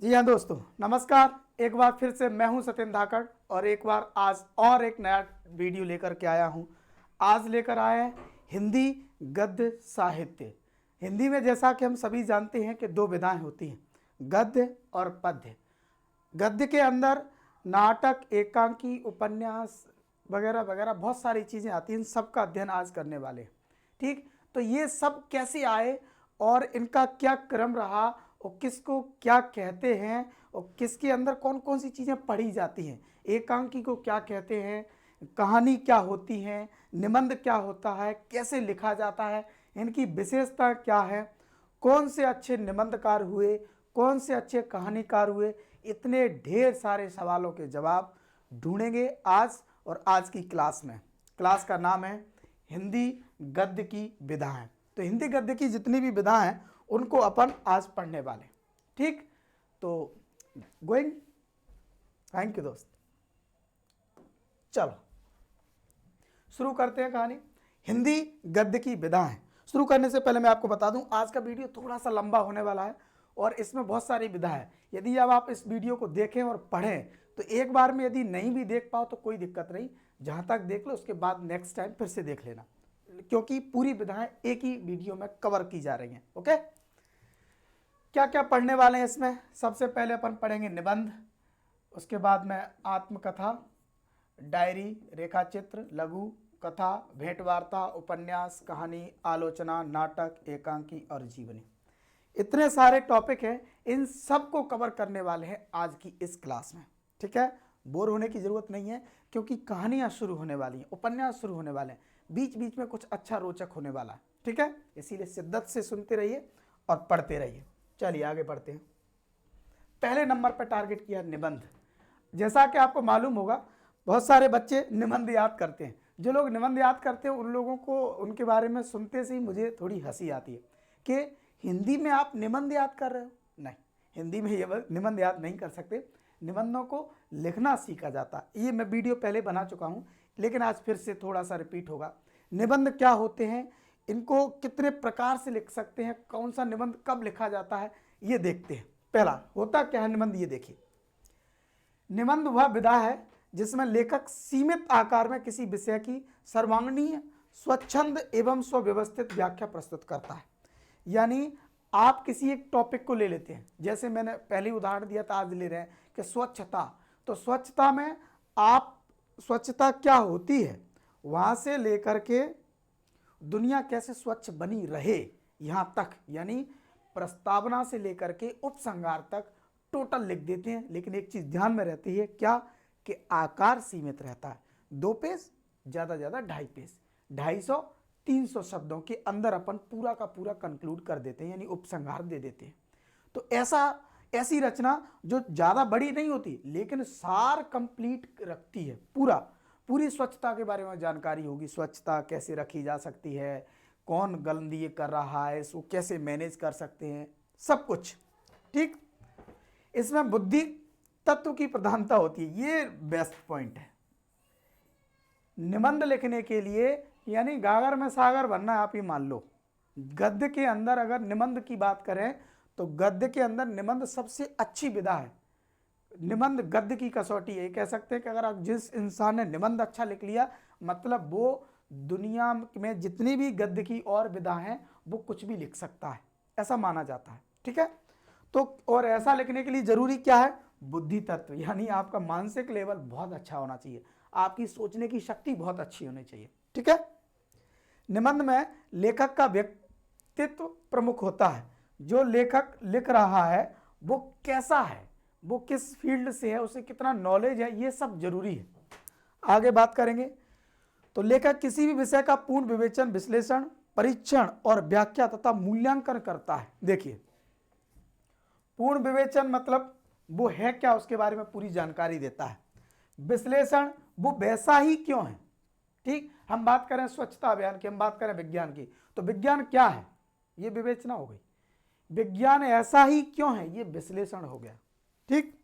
जी हाँ दोस्तों, नमस्कार। एक बार फिर से मैं हूं सत्येंद्र धाकड़ और एक बार आज और एक नया वीडियो लेकर के आया हूं। आज लेकर आए हैं हिंदी गद्य साहित्य। हिंदी में जैसा कि हम सभी जानते हैं कि दो विधाएं होती हैं, गद्य और पद्य। गद्य के अंदर नाटक, एकांकी, उपन्यास वगैरह वगैरह बहुत सारी चीज़ें आती हैं। इन सब का अध्ययन आज करने वाले हैं। ठीक, तो ये सब कैसे आए और इनका क्या क्रम रहा और किसको क्या कहते हैं और किसके अंदर कौन कौन सी चीज़ें पढ़ी जाती हैं, एकांकी को क्या कहते हैं, कहानी क्या होती है, निबंध क्या होता है, कैसे लिखा जाता है, इनकी विशेषता क्या है, कौन से अच्छे निबंधकार हुए, कौन से अच्छे कहानीकार हुए, इतने ढेर सारे सवालों के जवाब ढूंढेंगे आज और आज की क्लास में। क्लास का नाम है हिंदी गद्य की विधाएं। तो हिंदी गद्य की जितनी भी विधाएं हैं उनको अपन आज पढ़ने वाले। ठीक, तो गोइंग। थैंक यू दोस्त। चलो शुरू करते हैं कहानी हिंदी गद्य की विधाएं। शुरू करने से पहले मैं आपको बता दूं, आज का वीडियो थोड़ा सा लंबा होने वाला है और इसमें बहुत सारी विधा है। यदि अब आप इस वीडियो को देखें और पढ़ें तो एक बार में यदि नहीं भी देख पाओ तो कोई दिक्कत नहीं, जहां तक देख लो उसके बाद नेक्स्ट टाइम फिर से देख लेना, क्योंकि पूरी विधाएं एक ही वीडियो में कवर की जा रही हैं। ओके, क्या क्या पढ़ने वाले हैं इसमें? सबसे पहले अपन पढ़ेंगे निबंध, उसके बाद में आत्मकथा, डायरी, रेखाचित्र, लघु कथा, भेंटवार्ता, उपन्यास, कहानी, आलोचना, नाटक, एकांकी और जीवनी। इतने सारे टॉपिक हैं, इन सब को कवर करने वाले हैं आज की इस क्लास में। ठीक है, बोर होने की जरूरत नहीं है क्योंकि कहानियां शुरू होने वाली हैं, उपन्यास शुरू होने वाले हैं, बीच बीच में कुछ अच्छा रोचक होने वाला है। ठीक है, इसीलिए शिद्दत से सुनते रहिए और पढ़ते रहिए। चलिए आगे बढ़ते हैं। पहले नंबर पर टारगेट किया निबंध। जैसा कि आपको मालूम होगा बहुत सारे बच्चे निबंध याद करते हैं। जो लोग निबंध याद करते हैं उन लोगों को उनके बारे में सुनते से ही मुझे थोड़ी हंसी आती है कि हिंदी में आप निबंध याद कर रहे हो। नहीं, हिंदी में ये निबंध याद नहीं कर सकते, निबंधों को लिखना सीखा जाता है। ये मैं वीडियो पहले बना चुका हूँ लेकिन आज फिर से थोड़ा सा रिपीट होगा। निबंध क्या होते हैं, इनको कितने प्रकार से लिख सकते हैं, कौन सा निबंध कब लिखा जाता है, ये देखते हैं। पहला होता क्या है निबंध, ये देखिए। निबंध वह विधा है जिसमें लेखक सीमित आकार में किसी विषय की सर्वांगीण, स्वच्छंद एवं स्वव्यवस्थित व्याख्या प्रस्तुत करता है। यानी आप किसी एक टॉपिक को ले लेते हैं, जैसे मैंने पहले उदाहरण दिया था, आज ले रहे हैं कि स्वच्छता। तो स्वच्छता में आप स्वच्छता क्या होती है वहां से लेकर के दुनिया कैसे स्वच्छ बनी रहे यहां तक, यानी प्रस्तावना से लेकर के उपसंहार तक टोटल लिख देते हैं। लेकिन एक चीज ध्यान में रहती है, क्या कि आकार सीमित रहता है। 2 पेज, ज्यादा ज्यादा 2.5 पेज, 250-300 शब्दों के अंदर अपन पूरा का पूरा कंक्लूड कर देते हैं, यानी उपसंहार दे देते हैं। तो ऐसी रचना जो ज्यादा बड़ी नहीं होती लेकिन सार कंप्लीट रखती है, पूरी स्वच्छता के बारे में जानकारी होगी, स्वच्छता कैसे रखी जा सकती है, कौन गंदगी कर रहा है, इसको कैसे मैनेज कर सकते हैं, सब कुछ। ठीक, इसमें बुद्धि तत्व की प्रधानता होती है, ये बेस्ट पॉइंट है। निबंध लिखने के लिए यानी गागर में सागर बनना है, आप ही मान लो। गद्य के अंदर अगर निबंध की बात करें तो गद्य के अंदर निबंध सबसे अच्छी विधा है। निबंध गद्य की कसौटी है। कह सकते हैं कि अगर जिस इंसान ने निबंध अच्छा लिख लिया मतलब वो दुनिया में जितनी भी गद्य की और विधा हैं वो कुछ भी लिख सकता है, ऐसा माना जाता है। ठीक है, तो और ऐसा लिखने के लिए जरूरी क्या है, बुद्धि तत्व, यानी आपका मानसिक लेवल बहुत अच्छा होना चाहिए, आपकी सोचने की शक्ति बहुत अच्छी होनी चाहिए। ठीक है, निबंध में लेखक का व्यक्तित्व प्रमुख होता है। जो लेखक लिख रहा है वो कैसा है, वो किस फील्ड से है, उसे कितना नॉलेज है, ये सब जरूरी है। आगे बात करेंगे तो लेखक किसी भी विषय का पूर्ण विवेचन, विश्लेषण, परीक्षण और व्याख्या तथा मूल्यांकन करता है। देखिए, पूर्ण विवेचन मतलब वो है क्या उसके बारे में पूरी जानकारी देता है। विश्लेषण, वो वैसा ही क्यों है। ठीक, हम बात करें स्वच्छता अभियान की, हम बात करें विज्ञान की, तो विज्ञान क्या है, ये विवेचना हो गई। विज्ञान ऐसा ही क्यों है, ये विश्लेषण हो गया। ठीक,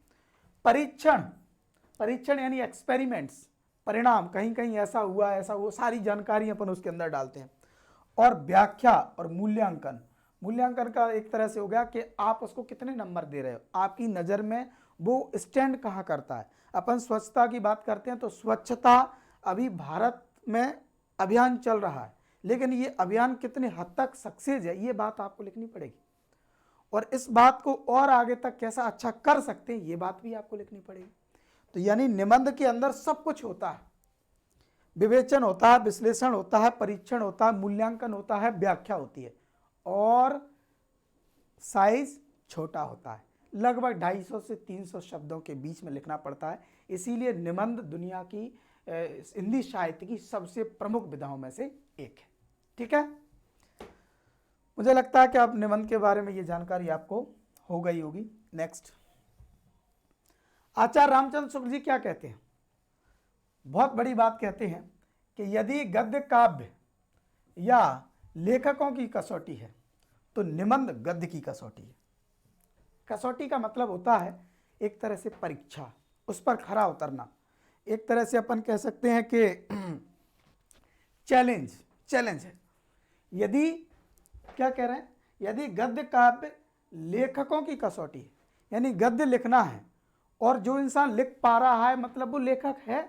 परीक्षण यानी एक्सपेरिमेंट्स, परिणाम, कहीं कहीं ऐसा हुआ, सारी जानकारी अपन उसके अंदर डालते हैं। और व्याख्या और मूल्यांकन, मूल्यांकन का एक तरह से हो गया कि आप उसको कितने नंबर दे रहे हो, आपकी नज़र में वो स्टैंड कहाँ करता है। अपन स्वच्छता की बात करते हैं तो स्वच्छता अभी भारत में अभियान चल रहा है, लेकिन ये अभियान कितने हद तक सक्सेस है ये बात आपको लिखनी पड़ेगी, और इस बात को और आगे तक कैसा अच्छा कर सकते हैं ये बात भी आपको लिखनी पड़ेगी। तो यानी निबंध के अंदर सब कुछ होता है, विवेचन होता है, विश्लेषण होता है, परीक्षण होता है, मूल्यांकन होता है, व्याख्या होती है, और साइज छोटा होता है, लगभग 250 से 300 शब्दों के बीच में लिखना पड़ता है। इसीलिए निबंध दुनिया की हिंदी साहित्य की सबसे प्रमुख विधाओं में से एक है। ठीक है, मुझे लगता है कि अब निबंध के बारे में ये जानकारी आपको हो गई होगी। नेक्स्ट, आचार्य रामचंद्र शुक्ल जी क्या कहते हैं, बहुत बड़ी बात कहते हैं कि यदि गद्य काव्य या लेखकों की कसौटी है तो निबंध गद्य की कसौटी है। कसौटी का मतलब होता है एक तरह से परीक्षा, उस पर खरा उतरना, एक तरह से अपन कह सकते हैं कि चैलेंज है। यदि क्या कह रहे हैं, यदि गद्य काव्य लेखकों की कसौटी है, यानी गद्य लिखना है और जो इंसान लिख पा रहा है मतलब वो लेखक है।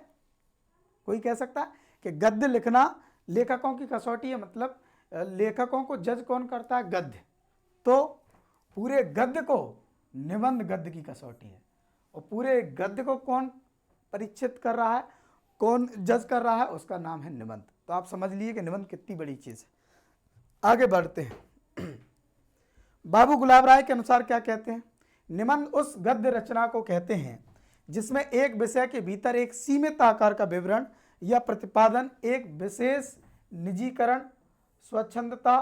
कोई कह सकता है कि गद्य लिखना लेखकों की कसौटी है, मतलब लेखकों को जज कौन करता है, गद्य। तो पूरे गद्य को निबंध गद्य की कसौटी है, और पूरे गद्य को कौन परीक्षित कर रहा है, कौन जज कर रहा है, उसका नाम है निबंध। तो आप समझ लीजिए कि निबंध कितनी बड़ी चीज़ है। आगे बढ़ते हैं। बाबू गुलाब राय के अनुसार क्या कहते हैं, निबंध उस गद्य रचना को कहते हैं जिसमें एक विषय के भीतर एक सीमित आकार का विवरण या प्रतिपादन एक विशेष निजीकरण, स्वच्छंदता,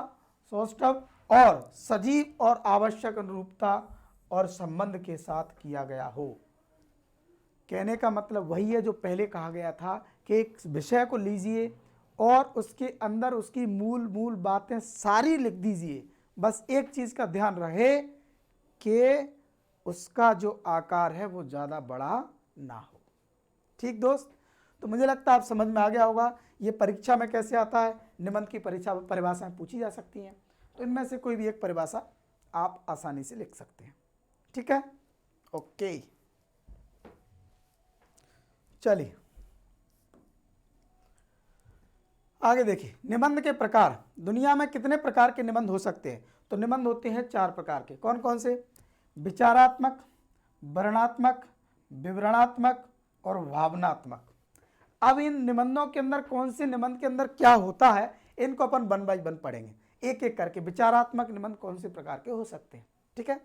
सौष्ठव और सजीव और आवश्यक अनुरूपता और संबंध के साथ किया गया हो। कहने का मतलब वही है जो पहले कहा गया था कि एक विषय को लीजिए और उसके अंदर उसकी मूल बातें सारी लिख दीजिए, बस एक चीज़ का ध्यान रहे कि उसका जो आकार है वो ज़्यादा बड़ा ना हो। ठीक दोस्त, तो मुझे लगता है आप समझ में आ गया होगा ये परीक्षा में कैसे आता है। निबंध की परीक्षा परिभाषाएं पूछी जा सकती हैं, तो इनमें से कोई भी एक परिभाषा आप आसानी से लिख सकते हैं। ठीक है, ओके, चलिए आगे देखिए। निबंध के प्रकार, दुनिया में कितने प्रकार के निबंध हो सकते हैं, तो निबंध होते हैं 4 प्रकार के। कौन कौन से, विचारात्मक, वर्णनात्मक, विवरणात्मक और भावनात्मक। अब इन निबंधों के अंदर कौन से निबंध के अंदर क्या होता है इनको अपन 1 बाय 1 पढ़ेंगे, एक एक करके। विचारात्मक निबंध कौन से प्रकार के हो सकते हैं, ठीक है।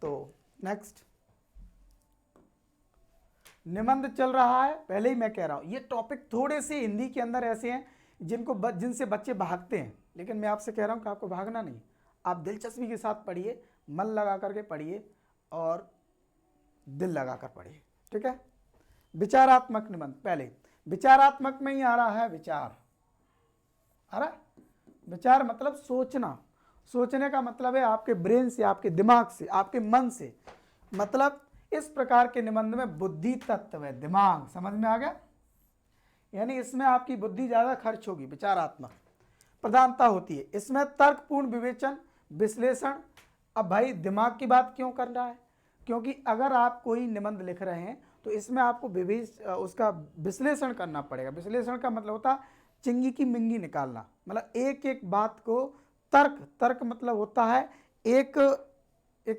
तो नेक्स्ट, निबंध चल रहा है, पहले ही मैं कह रहा हूं ये टॉपिक थोड़े से हिंदी के अंदर ऐसे हैं जिनसे बच्चे भागते हैं, लेकिन मैं आपसे कह रहा हूं कि आपको भागना नहीं, आप दिलचस्पी के साथ पढ़िए, मन लगा करके पढ़िए और दिल लगा कर पढ़िए, ठीक है। विचारात्मक निबंध, पहले विचारात्मक में ही आ रहा है विचार, आ रहा है विचार मतलब सोचना, सोचने का मतलब है आपके ब्रेन से, आपके दिमाग से, आपके मन से, मतलब इस प्रकार के निबंध में बुद्धि तत्व है, दिमाग, समझ में आ गया, यानी इसमें आपकी बुद्धि ज़्यादा खर्च होगी। विचारात्मक प्रधानता होती है इसमें तर्कपूर्ण विवेचन, विश्लेषण। अब भाई दिमाग की बात क्यों कर रहा है, क्योंकि अगर आप कोई निबंध लिख रहे हैं तो इसमें आपको उसका विश्लेषण करना पड़ेगा। विश्लेषण का मतलब होता है चिंगी की मिंगी निकालना, मतलब एक एक बात को तर्क मतलब होता है एक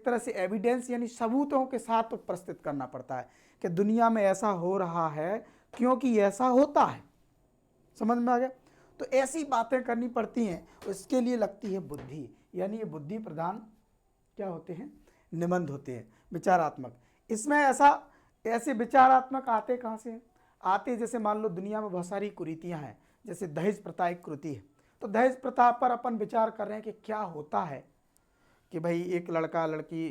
तरह से एविडेंस यानी सबूतों के साथ प्रस्तुत करना पड़ता है कि दुनिया में ऐसा हो रहा है क्योंकि ऐसा होता है, समझ में आ गया। तो ऐसी बातें करनी पड़ती हैं, उसके लिए लगती है बुद्धि, यानी ये बुद्धि प्रधान क्या होते हैं, निबंध होते हैं विचारात्मक। इसमें ऐसे विचारात्मक आते कहाँ से आते, जैसे मान लो दुनिया में बहुत सारी कुरीतियाँ हैं, जैसे दहेज प्रथा एक कुरीति है, तो दहेज प्रथा पर अपन विचार कर रहे हैं कि क्या होता है कि भाई एक लड़का लड़की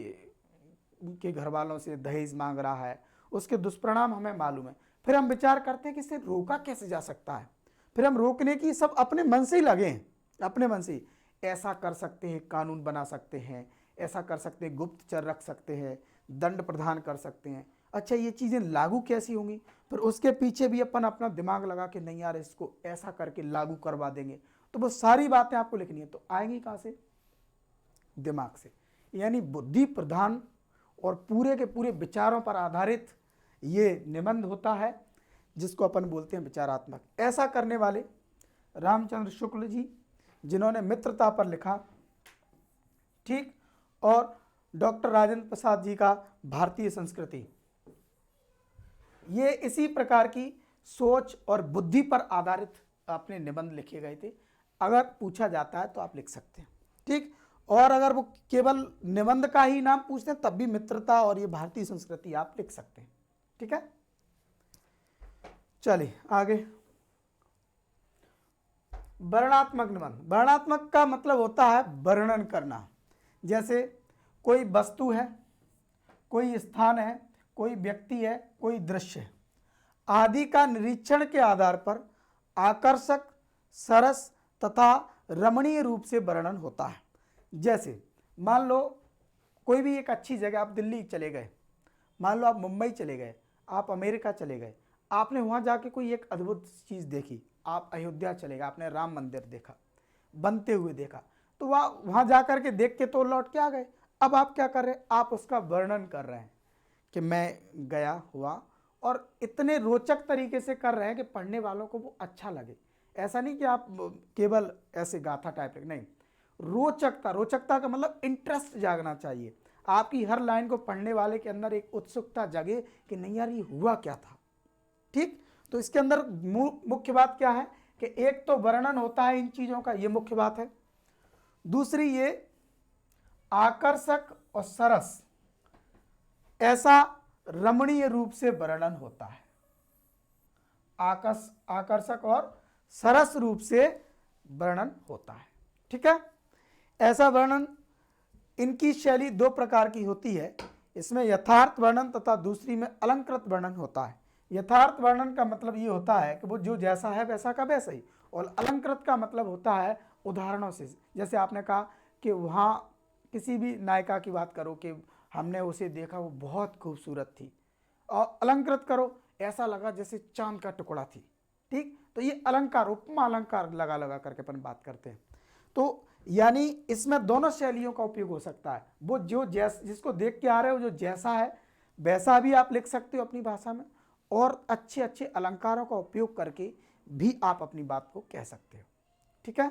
के घर वालों से दहेज मांग रहा है, उसके दुष्परिणाम हमें मालूम है, फिर हम विचार करते हैं कि इसे रोका कैसे जा सकता है, फिर हम रोकने की सब अपने मन से ही लगे हैं, अपने मन से ऐसा कर सकते हैं, कानून बना सकते हैं, ऐसा कर सकते हैं, गुप्तचर रख सकते हैं, दंड प्रदान कर सकते हैं। अच्छा ये चीज़ें लागू कैसी होंगी, फिर उसके पीछे भी अपन अपना दिमाग लगा के नहीं यार इसको ऐसा करके लागू करवा देंगे, तो वो सारी बातें आपको लिखनी है। तो आएंगी कहाँ से, दिमाग से, यानी बुद्धि प्रधान और पूरे के पूरे विचारों पर आधारित ये निबंध होता है, जिसको अपन बोलते हैं विचारात्मक। ऐसा करने वाले रामचंद्र शुक्ल जी, जिन्होंने मित्रता पर लिखा, ठीक, और डॉक्टर राजेंद्र प्रसाद जी का भारतीय संस्कृति, ये इसी प्रकार की सोच और बुद्धि पर आधारित अपने निबंध लिखे गए थे। अगर पूछा जाता है तो आप लिख सकते हैं, ठीक। और अगर वो केवल निबंध का ही नाम पूछते हैं तब भी मित्रता और ये भारतीय संस्कृति आप लिख सकते हैं, ठीक है। चलिए आगे, वर्णनात्मक निबंध। वर्णनात्मक का मतलब होता है वर्णन करना। जैसे कोई वस्तु है, कोई स्थान है, कोई व्यक्ति है, कोई दृश्य है आदि का निरीक्षण के आधार पर आकर्षक, सरस तथा रमणीय रूप से वर्णन होता है। जैसे मान लो कोई भी एक अच्छी जगह, आप दिल्ली चले गए, मान लो आप मुंबई चले गए, आप अमेरिका चले गए, आपने वहाँ जाके कोई एक अद्भुत चीज़ देखी, आप अयोध्या चले गए, आपने राम मंदिर देखा, बनते हुए देखा, तो वहाँ जा कर के देख के तो लौट के आ गए। अब आप क्या कर रहे हैं, आप उसका वर्णन कर रहे हैं कि मैं गया हुआ, और इतने रोचक तरीके से कर रहे हैं कि पढ़ने वालों को वो अच्छा लगे। ऐसा नहीं कि आप केवल ऐसे गाथा टाइप, नहीं, रोचकता, रोचकता का मतलब इंटरेस्ट जागना चाहिए। आपकी हर लाइन को पढ़ने वाले के अंदर एक उत्सुकता जगे कि नहीं यार ये हुआ क्या था, ठीक। तो इसके अंदर मुख्य बात क्या है कि एक तो वर्णन होता है इन चीज़ों का, ये मुख्य बात है। दूसरी ये आकर्षक और सरस, ऐसा रमणीय रूप से वर्णन होता है। आकर्षक और सरस रूप से वर्णन होता है, ठीक है। ऐसा वर्णन, इनकी शैली दो प्रकार की होती है। इसमें यथार्थ वर्णन तथा दूसरी में अलंकृत वर्णन होता है। यथार्थ वर्णन का मतलब ये होता है कि वो जो जैसा है वैसा का वैसा ही, और अलंकृत का मतलब होता है उदाहरणों से। जैसे आपने कहा कि वहाँ किसी भी नायिका की बात करो कि हमने उसे देखा, वो बहुत खूबसूरत थी, और अलंकृत करो, ऐसा लगा जैसे चांद का टुकड़ा थी, ठीक। तो ये अलंकार, उपमा अलंकार लगा लगा करके अपन बात करते हैं। तो यानी इसमें दोनों शैलियों का उपयोग हो सकता है। वो जो जिसको देख के आ रहे हो, जो जैसा है वैसा भी आप लिख सकते हो अपनी भाषा में, और अच्छे अच्छे अलंकारों का उपयोग करके भी आप अपनी बात को कह सकते हो, ठीक है।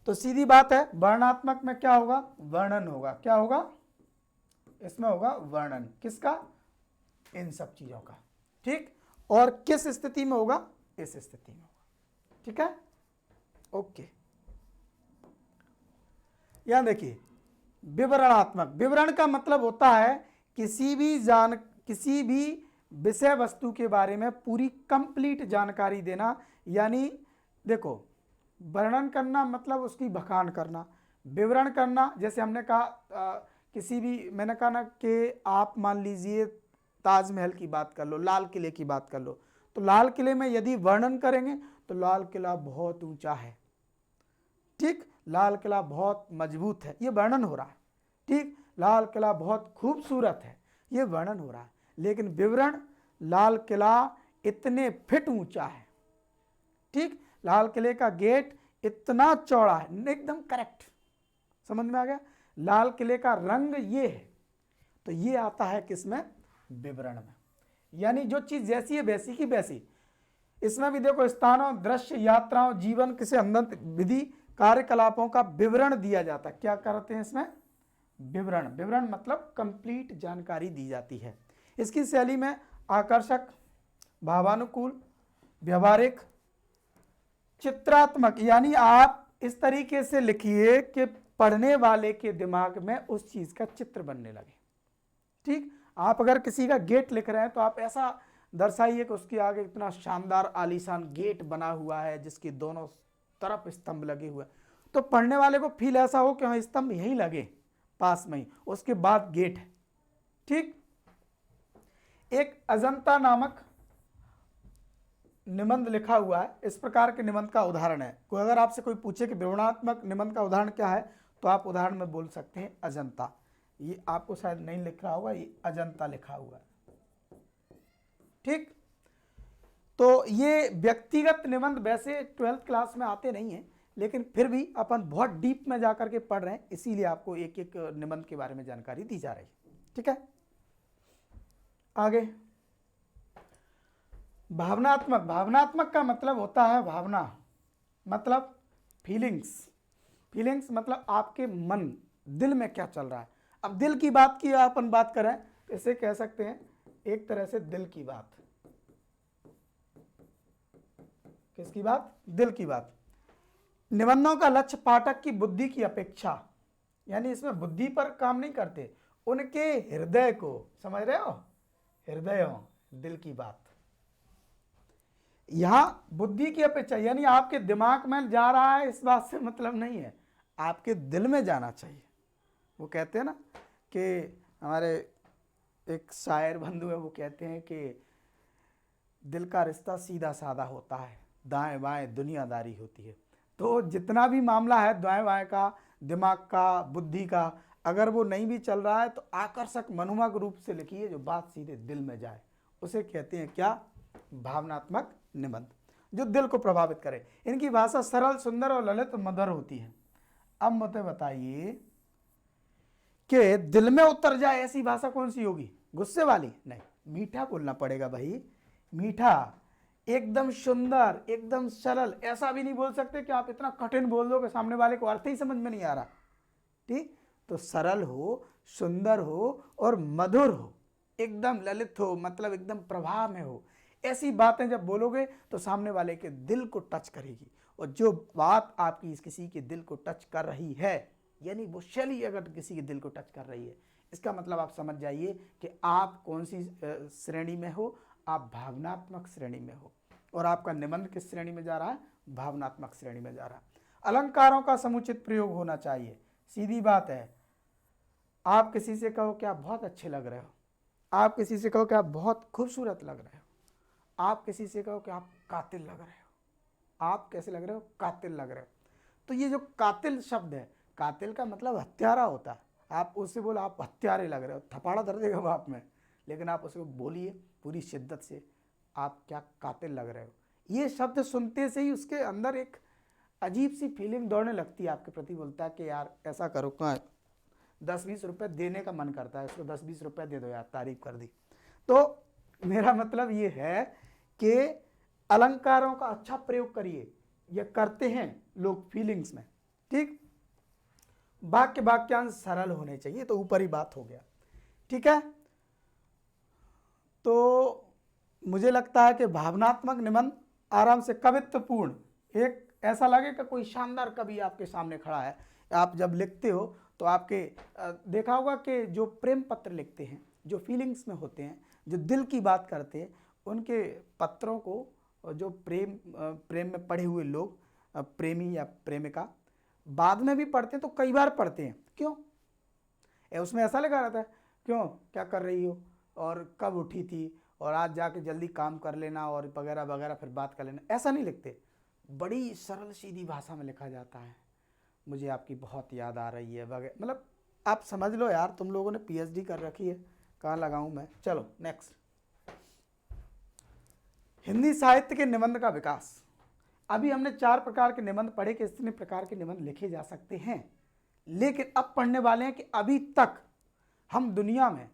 तो सीधी बात है, वर्णनात्मक में क्या होगा, वर्णन होगा। क्या होगा इसमें, होगा वर्णन, किसका, इन सब चीजों का, ठीक। और किस स्थिति में होगा, इस स्थिति में होगा, ठीक है, ओके। यहां देखिए, विवरणात्मक। विवरण का मतलब होता है किसी भी विषय वस्तु के बारे में पूरी कंप्लीट जानकारी देना। यानी देखो, वर्णन करना मतलब उसकी बखान करना, विवरण करना, जैसे हमने कहा किसी भी, मैंने कहा ना कि आप मान लीजिए ताजमहल की बात कर लो, लाल किले की बात कर लो, तो लाल किले में यदि वर्णन करेंगे तो लाल किला बहुत ऊंचा है, ठीक, लाल किला बहुत मजबूत है, ये वर्णन हो रहा है, ठीक, लाल किला बहुत खूबसूरत है, ये वर्णन हो रहा है। लेकिन विवरण, लाल किला इतने फीट ऊंचा है, ठीक, लाल किले का गेट इतना चौड़ा है, एकदम करेक्ट, समझ में आ गया। लाल किले का रंग ये है, तो ये आता है किसमें, विवरण में। यानी जो चीज जैसी है वैसी की वैसी। इसमें भी देखो, स्थानों, दृश्य, यात्राओं, जीवन के संबंधित विधि कार्यकलापों का विवरण दिया जाता है। क्या करते हैं इसमें, विवरण। विवरण मतलब कंप्लीट जानकारी दी जाती है। इसकी शैली में आकर्षक, भावानुकूल, व्यवहारिक, चित्रात्मक, यानी आप इस तरीके से लिखिए कि पढ़ने वाले के दिमाग में उस चीज का चित्र बनने लगे, ठीक। आप अगर किसी का गेट लिख रहे हैं तो आप ऐसा दर्शाइए कि उसके आगे इतना शानदार आलीशान गेट बना हुआ है जिसके दोनों तरफ स्तंभ लगे हुए, तो पढ़ने वाले को फील ऐसा हो कि हाँ स्तंभ यहीं लगे पास में ही, उसके बाद गेट है, ठीक। एक अजंता नामक निबंध लिखा हुआ है, इस प्रकार के निबंध का उदाहरण है। कोई अगर आपसे कोई पूछे कि विवरणात्मक निबंध का उदाहरण क्या है, तो आप उदाहरण में बोल सकते हैं अजंता। ये आपको शायद नहीं लिख रहा होगा, ये अजंता लिखा हुआ है, ठीक। तो ये व्यक्तिगत निबंध वैसे 12th क्लास में आते नहीं हैं, लेकिन फिर भी अपन बहुत डीप में जाकर के पढ़ रहे हैं, इसीलिए आपको एक एक निबंध के बारे में जानकारी दी जा रही है। ठीक है, आगे भावनात्मक। भावनात्मक का मतलब होता है भावना, मतलब फीलिंग्स। फीलिंग्स मतलब आपके मन, दिल में क्या चल रहा है। अब दिल की बात की अपन बात करें तो इसे कह सकते हैं एक तरह से दिल की बात। किसकी बात? दिल की बात। निबंधों का लक्ष्य पाठक की बुद्धि की अपेक्षा, यानी इसमें बुद्धि पर काम नहीं करते, उनके हृदय को, समझ रहे हो, हृदय हो, दिल की बात। यहां बुद्धि की अपेक्षा यानी आपके दिमाग में जा रहा है इस बात से मतलब नहीं है, आपके दिल में जाना चाहिए। वो कहते हैं ना कि हमारे एक शायर बंधु है, वो कहते हैं कि दिल का रिश्ता सीधा साधा होता है, दाएं बाएं दुनियादारी होती है। तो जितना भी मामला है दाएं बाएं का, दिमाग का, बुद्धि का, अगर वो नहीं भी चल रहा है तो आकर्षक मनोमक रूप से लिखिए जो बात सीधे दिल में जाए, उसे कहते हैं क्या? भावनात्मक निबंध, जो दिल को प्रभावित करे। इनकी भाषा सरल, सुंदर और ललित मधुर होती है। अब मुझे बताइए कि दिल में उतर जाए ऐसी भाषा कौन सी होगी? गुस्से वाली? नहीं, मीठा बोलना पड़ेगा भाई, मीठा, एकदम सुंदर, एकदम सरल। ऐसा भी नहीं बोल सकते कि आप इतना कठिन बोल दो कि सामने वाले को अर्थ ही समझ में नहीं आ रहा। ठीक, तो सरल हो, सुंदर हो और मधुर हो, एकदम ललित हो, मतलब एकदम प्रभाव में हो। ऐसी बातें जब बोलोगे तो सामने वाले के दिल को टच करेगी। और जो बात आपकी किसी के दिल को टच कर रही है, यानी वो शैली अगर किसी के दिल को टच कर रही है, इसका मतलब आप समझ जाइए कि आप कौन सी श्रेणी में हो? आप भावनात्मक श्रेणी में हो। और आपका निबंध किस श्रेणी में जा रहा है? भावनात्मक श्रेणी में जा रहा है। अलंकारों का समुचित प्रयोग होना चाहिए। सीधी बात है, आप किसी से कहो कि आप बहुत अच्छे लग रहे हो, आप किसी से कहो कि आप बहुत खूबसूरत लग रहे हो, आप किसी से कहो कि आप कातिल लग रहे हो, आप कैसे लग रहे हो? कातिल लग रहे हो। तो ये जो कातिल शब्द है, कातिल का मतलब हत्यारा होता है। आप उससे बोलो आप हत्यारे लग रहे हो, थपाड़ा धर देगा वो आप में, लेकिन आप उसको बोलिए पूरी शिद्दत से, आप क्या कातिल लग रहे हो। ये शब्द सुनते से ही उसके अंदर एक अजीब सी फीलिंग दौड़ने लगती है आपके प्रति, बोलता है कि यार ऐसा करो, कहाँ 10-20 रुपये देने का मन करता है, उसको 10-20 रुपये दे दो यार, तारीफ कर दी। तो मेरा मतलब ये है कि अलंकारों का अच्छा प्रयोग करिए, ये करते हैं लोग फीलिंग्स में। ठीक, वाक्यांश सरल होने चाहिए, तो ऊपर ही बात हो गया। ठीक है, तो मुझे लगता है कि भावनात्मक निबंध आराम से कवित्वपूर्ण, एक ऐसा लगे कि कोई शानदार कवि आपके सामने खड़ा है। आप जब लिखते हो तो आपके देखा होगा कि जो प्रेम पत्र लिखते हैं, जो फीलिंग्स में होते हैं, जो दिल की बात करते हैं, उनके पत्रों को जो प्रेम में पढ़े हुए लोग, प्रेमी या प्रेमिका बाद में भी पढ़ते हैं तो कई बार पढ़ते हैं। क्यों? उसमें ऐसा लिखा रहता है, क्यों, क्या कर रही हो, और कब उठी थी, और आज जाके जल्दी काम कर लेना, और वगैरह वगैरह, फिर बात कर लेना। ऐसा नहीं लिखते, बड़ी सरल सीधी भाषा में लिखा जाता है, मुझे आपकी बहुत याद आ रही है वगैरह। मतलब आप समझ लो यार, तुम लोगों ने पीएचडी कर रखी है, कहाँ लगाऊं मैं। चलो नेक्स्ट, हिंदी साहित्य के निबंध का विकास। अभी हमने 4 प्रकार के निबंध पढ़े कि इतने प्रकार के निबंध लिखे जा सकते हैं, लेकिन अब पढ़ने वाले हैं कि अभी तक हम दुनिया में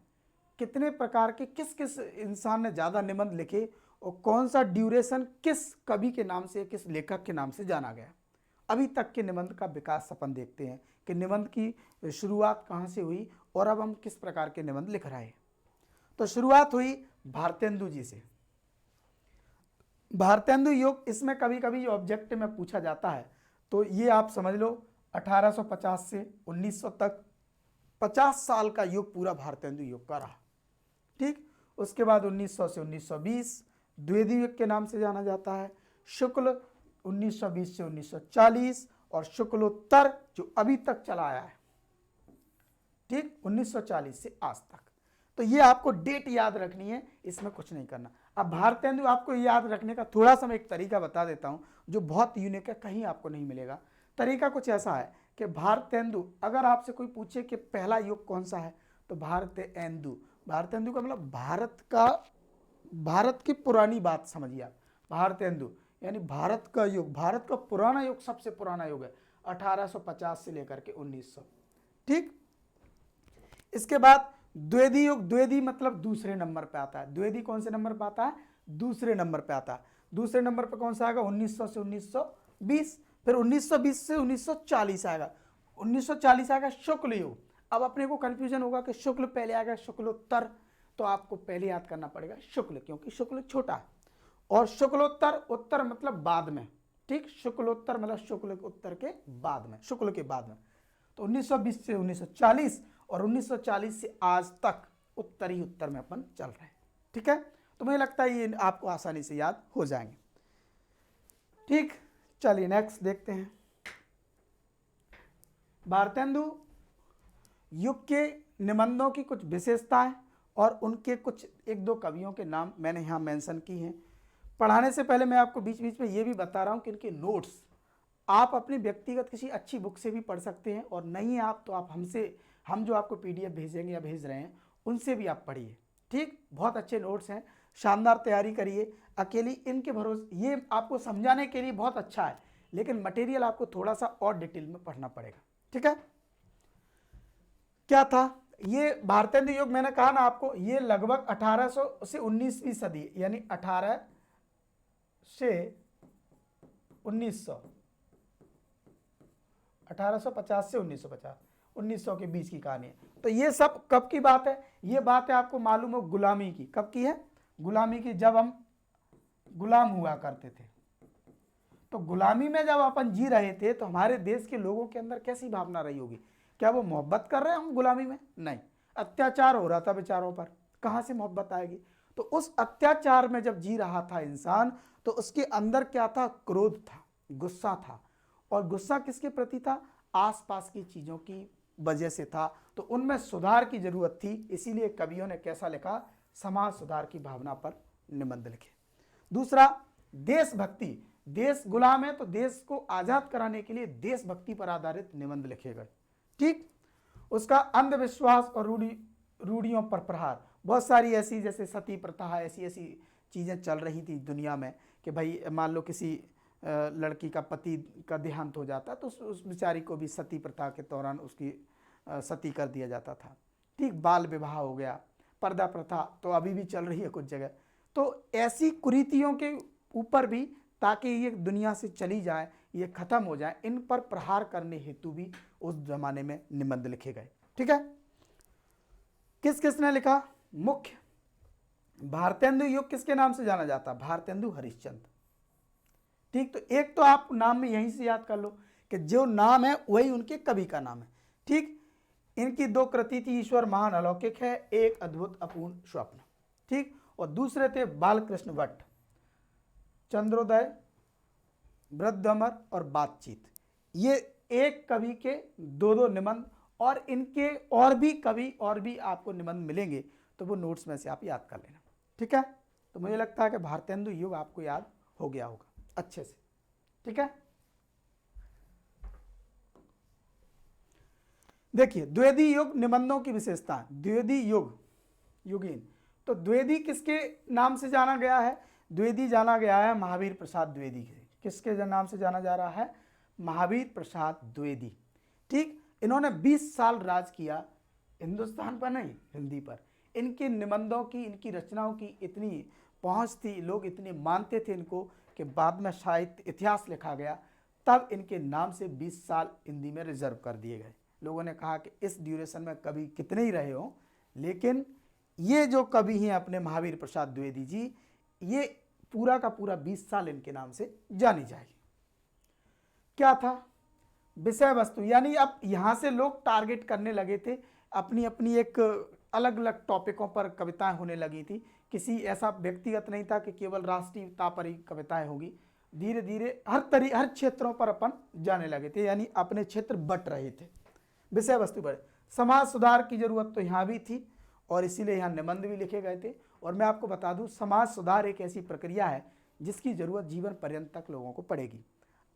कितने प्रकार के, किस किस इंसान ने ज़्यादा निबंध लिखे, और कौन सा ड्यूरेशन किस कवि के नाम से, किस लेखक के नाम से जाना गया। अभी तक के निबंध का विकास अपन देखते हैं कि निबंध की शुरुआत कहाँ से हुई और अब हम किस प्रकार के निबंध लिख रहे हैं। तो शुरुआत हुई भारतेंदु जी से। भारतेंदु युग, इसमें कभी कभी ऑब्जेक्ट में पूछा जाता है, तो ये आप समझ लो 1850 से 1900 तक 50 साल का युग पूरा भारतेंदु युग का रहा। ठीक, उसके बाद 1900 से 1920 द्विवेदी युग के नाम से जाना जाता है। शुक्ल 1920 से 1940 और शुक्लोत्तर जो अभी तक चला आया है, ठीक, 1940 से आज तक। तो ये आपको डेट याद रखनी है, इसमें कुछ नहीं करना। अब भारतेंदु आपको याद रखने का थोड़ा सा मैं एक तरीका बता देता हूं जो बहुत यूनिक है, कहीं आपको नहीं मिलेगा। तरीका कुछ ऐसा है कि भारतेंदु, अगर आपसे कोई पूछे कि पहला युग कौन सा है, तो भारतेंदु, भारतेंदु का मतलब भारत की पुरानी बात समझिए आप। भारतेंदु यानी भारत का युग, भारत का पुराना युग, सबसे पुराना युग है 1850 से लेकर के 1900। ठीक, इसके बाद द्विवेदी युग, द्विवेदी मतलब दूसरे नंबर पे आता है। द्विवेदी कौन से नंबर पे आता है? दूसरे नंबर पे आता है। दूसरे नंबर पे कौन सा आएगा? 1900 से 1920। फिर 1920 से 1940 आएगा। 1940 आएगा शुक्ल युग। अब अपने को कंफ्यूजन होगा कि शुक्ल पहले आएगा शुक्लोत्तर, तो आपको पहले याद करना पड़ेगा शुक्ल, क्योंकि शुक्ल छोटा है। और शुक्लोत्तर, उत्तर मतलब बाद में। ठीक, शुक्लोत्तर मतलब शुक्ल उत्तर के बाद में, शुक्ल के बाद में। तो 1920 से 1940 और 1940 से आज तक उत्तर ही उत्तर में अपन चल रहे हैं। ठीक है, तो मुझे लगता है ये आपको आसानी से याद हो जाएंगे। ठीक, चलिए नेक्स्ट देखते हैं। भारतेंदु युग के निबंधों की कुछ विशेषताएं और उनके कुछ एक दो कवियों के नाम मैंने यहाँ मेंशन की हैं। पढ़ाने से पहले मैं आपको बीच बीच में ये भी बता रहा हूँ कि इनके नोट्स आप अपनी व्यक्तिगत किसी अच्छी बुक से भी पढ़ सकते हैं, और नहीं आप तो आप हम जो आपको PDF भेजेंगे या भेज रहे हैं उनसे भी आप पढ़िए। ठीक, बहुत अच्छे नोट्स हैं, शानदार तैयारी करिए। अकेली इनके भरोसे ये आपको समझाने के लिए बहुत अच्छा है, लेकिन मटेरियल आपको थोड़ा सा और डिटेल में पढ़ना पड़ेगा। ठीक है, क्या था ये भारतेंदु युग? मैंने कहा ना आपको, ये लगभग 1800 से 19वीं सदी, यानी 18 से 1900, 1850 से 1950, 1900 के बीच की कहानी है। तो ये सब कब की बात है? ये बात है आपको मालूम हो गुलामी की। कब की है? गुलामी की, जब हम गुलाम हुआ करते थे। तो गुलामी में जब अपन जी रहे थे तो हमारे देश के लोगों के अंदर कैसी भावना रही होगी? क्या वो मोहब्बत कर रहे हैं हम गुलामी में? नहीं, अत्याचार हो रहा था बेचारों पर, कहाँ से मोहब्बत आएगी? तो उस अत्याचार में जब जी रहा था इंसान, तो उसके अंदर क्या था? क्रोध था, गुस्सा था। और गुस्सा किसके प्रति था? आसपास की चीज़ों की वजह से था। तो उनमें सुधार की जरूरत थी, इसीलिए कवियों ने कैसा लिखा? समाज सुधार की भावना पर निबंध लिखे। दूसरा, देशभक्ति। देश गुलाम है तो देश को आजाद कराने के लिए देशभक्ति पर आधारित निबंध लिखे गए। ठीक, उसका अंधविश्वास और रूढ़ियों पर प्रहार। बहुत सारी ऐसी, जैसे सती प्रथा, ऐसी ऐसी चीज़ें चल रही थी दुनिया में कि भाई मान लो किसी लड़की का पति का देहांत हो जाता तो उस बेचारी को भी सती प्रथा के दौरान उसकी सती कर दिया जाता था। ठीक, बाल विवाह हो गया, पर्दा प्रथा तो अभी भी चल रही है कुछ जगह। तो ऐसी कुरीतियों के ऊपर भी, ताकि ये दुनिया से चली जाए, ये खत्म हो जाए, इन पर प्रहार करने हेतु भी उस जमाने में निबंध लिखे गए। ठीक है, किस किसने लिखा? मुख्य भारतेंदु युग किसके नाम से जाना जाता? भारतेंदु हरिश्चंद्र। ठीक, तो एक तो आप नाम में यहीं से याद कर लो कि जो नाम है वही उनके कवि का नाम है। ठीक, इनकी दो कृति थी, ईश्वर महान अलौकिक है, एक अद्भुत अपूर्ण स्वप्न। ठीक, और दूसरे थे बालकृष्ण भट्ट, चंद्रोदय, वृद्धअमर और बातचीत। ये एक कवि के दो दो निबंध, और इनके और भी कवि और भी आपको निबंध मिलेंगे, तो वो नोट्स में से आप याद कर लेना। ठीक है, तो मुझे लगता है कि भारतेंदु युग आपको याद हो गया होगा अच्छे से। ठीक है, देखिए द्विवेदी युग निबंधों की विशेषता। द्विवेदी युग, युगीन, तो द्विवेदी किसके नाम से जाना गया है? द्विवेदी जाना गया है महावीर प्रसाद द्विवेदी के। किसके नाम से जाना जा रहा है? महावीर प्रसाद द्विवेदी। ठीक, इन्होंने 20 साल राज किया, हिंदुस्तान पर नहीं, हिंदी पर। इनके निबंधों की, इनकी रचनाओं की इतनी पहुंच थी, लोग इतने मानते थे इनको, कि बाद में साहित्य इतिहास लिखा गया, तब इनके नाम से 20 साल हिंदी में रिजर्व कर दिए गए। लोगों ने कहा कि इस ड्यूरेशन में कवि कितने ही रहे हों, लेकिन ये जो कवि हैं अपने महावीर प्रसाद द्विवेदी जी, ये पूरा का पूरा 20 साल इनके नाम से जानी जाएगी। क्या था विषय वस्तु? यानी अब यहाँ से लोग टारगेट करने लगे थे, अपनी अपनी एक अलग अलग टॉपिकों पर कविताएं होने लगी थी। किसी ऐसा व्यक्तिगत नहीं था कि केवल राष्ट्रीयता पर ही कविताएं होगी। धीरे धीरे हर क्षेत्रों पर अपन जाने लगे थे, यानी अपने क्षेत्र बट रहे थे। विषय वस्तु पर समाज सुधार की जरूरत तो यहाँ भी थी, और इसीलिए यहाँ निबंध भी लिखे गए थे। और मैं आपको बता दूं, समाज सुधार एक ऐसी प्रक्रिया है जिसकी जरूरत जीवन पर्यंत तक लोगों को पड़ेगी।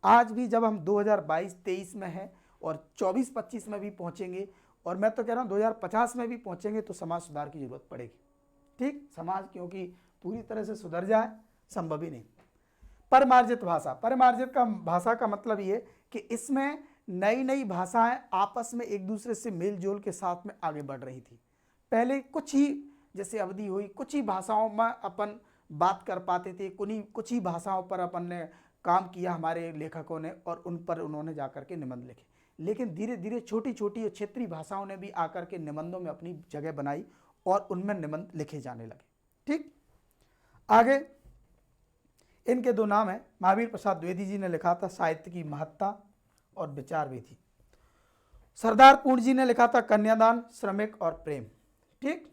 आज भी जब हम 2022-23 में हैं और 24-25 में भी पहुंचेंगे, और मैं तो कह रहा हूं 2050 में भी पहुंचेंगे, तो समाज सुधार की जरूरत पड़ेगी। ठीक, समाज क्योंकि पूरी तरह से सुधर जाए संभव ही नहीं। परिमार्जित भाषा, परिमार्जित का भाषा का मतलब ये कि इसमें नई नई भाषाएं आपस में एक दूसरे से मेल जोल के साथ में आगे बढ़ रही थी। पहले कुछ ही, जैसे अवधि हुई, कुछ ही भाषाओं में अपन बात कर पाते थे, कुछ ही भाषाओं पर अपन ने काम किया, हमारे लेखकों ने, और उन पर उन्होंने जाकर के निबंध लिखे। लेकिन धीरे धीरे छोटी छोटी और क्षेत्रीय भाषाओं ने भी आकर के निबंधों में अपनी जगह बनाई और उनमें निबंध लिखे जाने लगे। ठीक, आगे इनके दो नाम हैं। महावीर प्रसाद द्विवेदी जी ने लिखा था साहित्य की महत्ता और विचार विधि। सरदार पूर्ण जी ने लिखा था कन्यादान, श्रमिक और प्रेम। ठीक,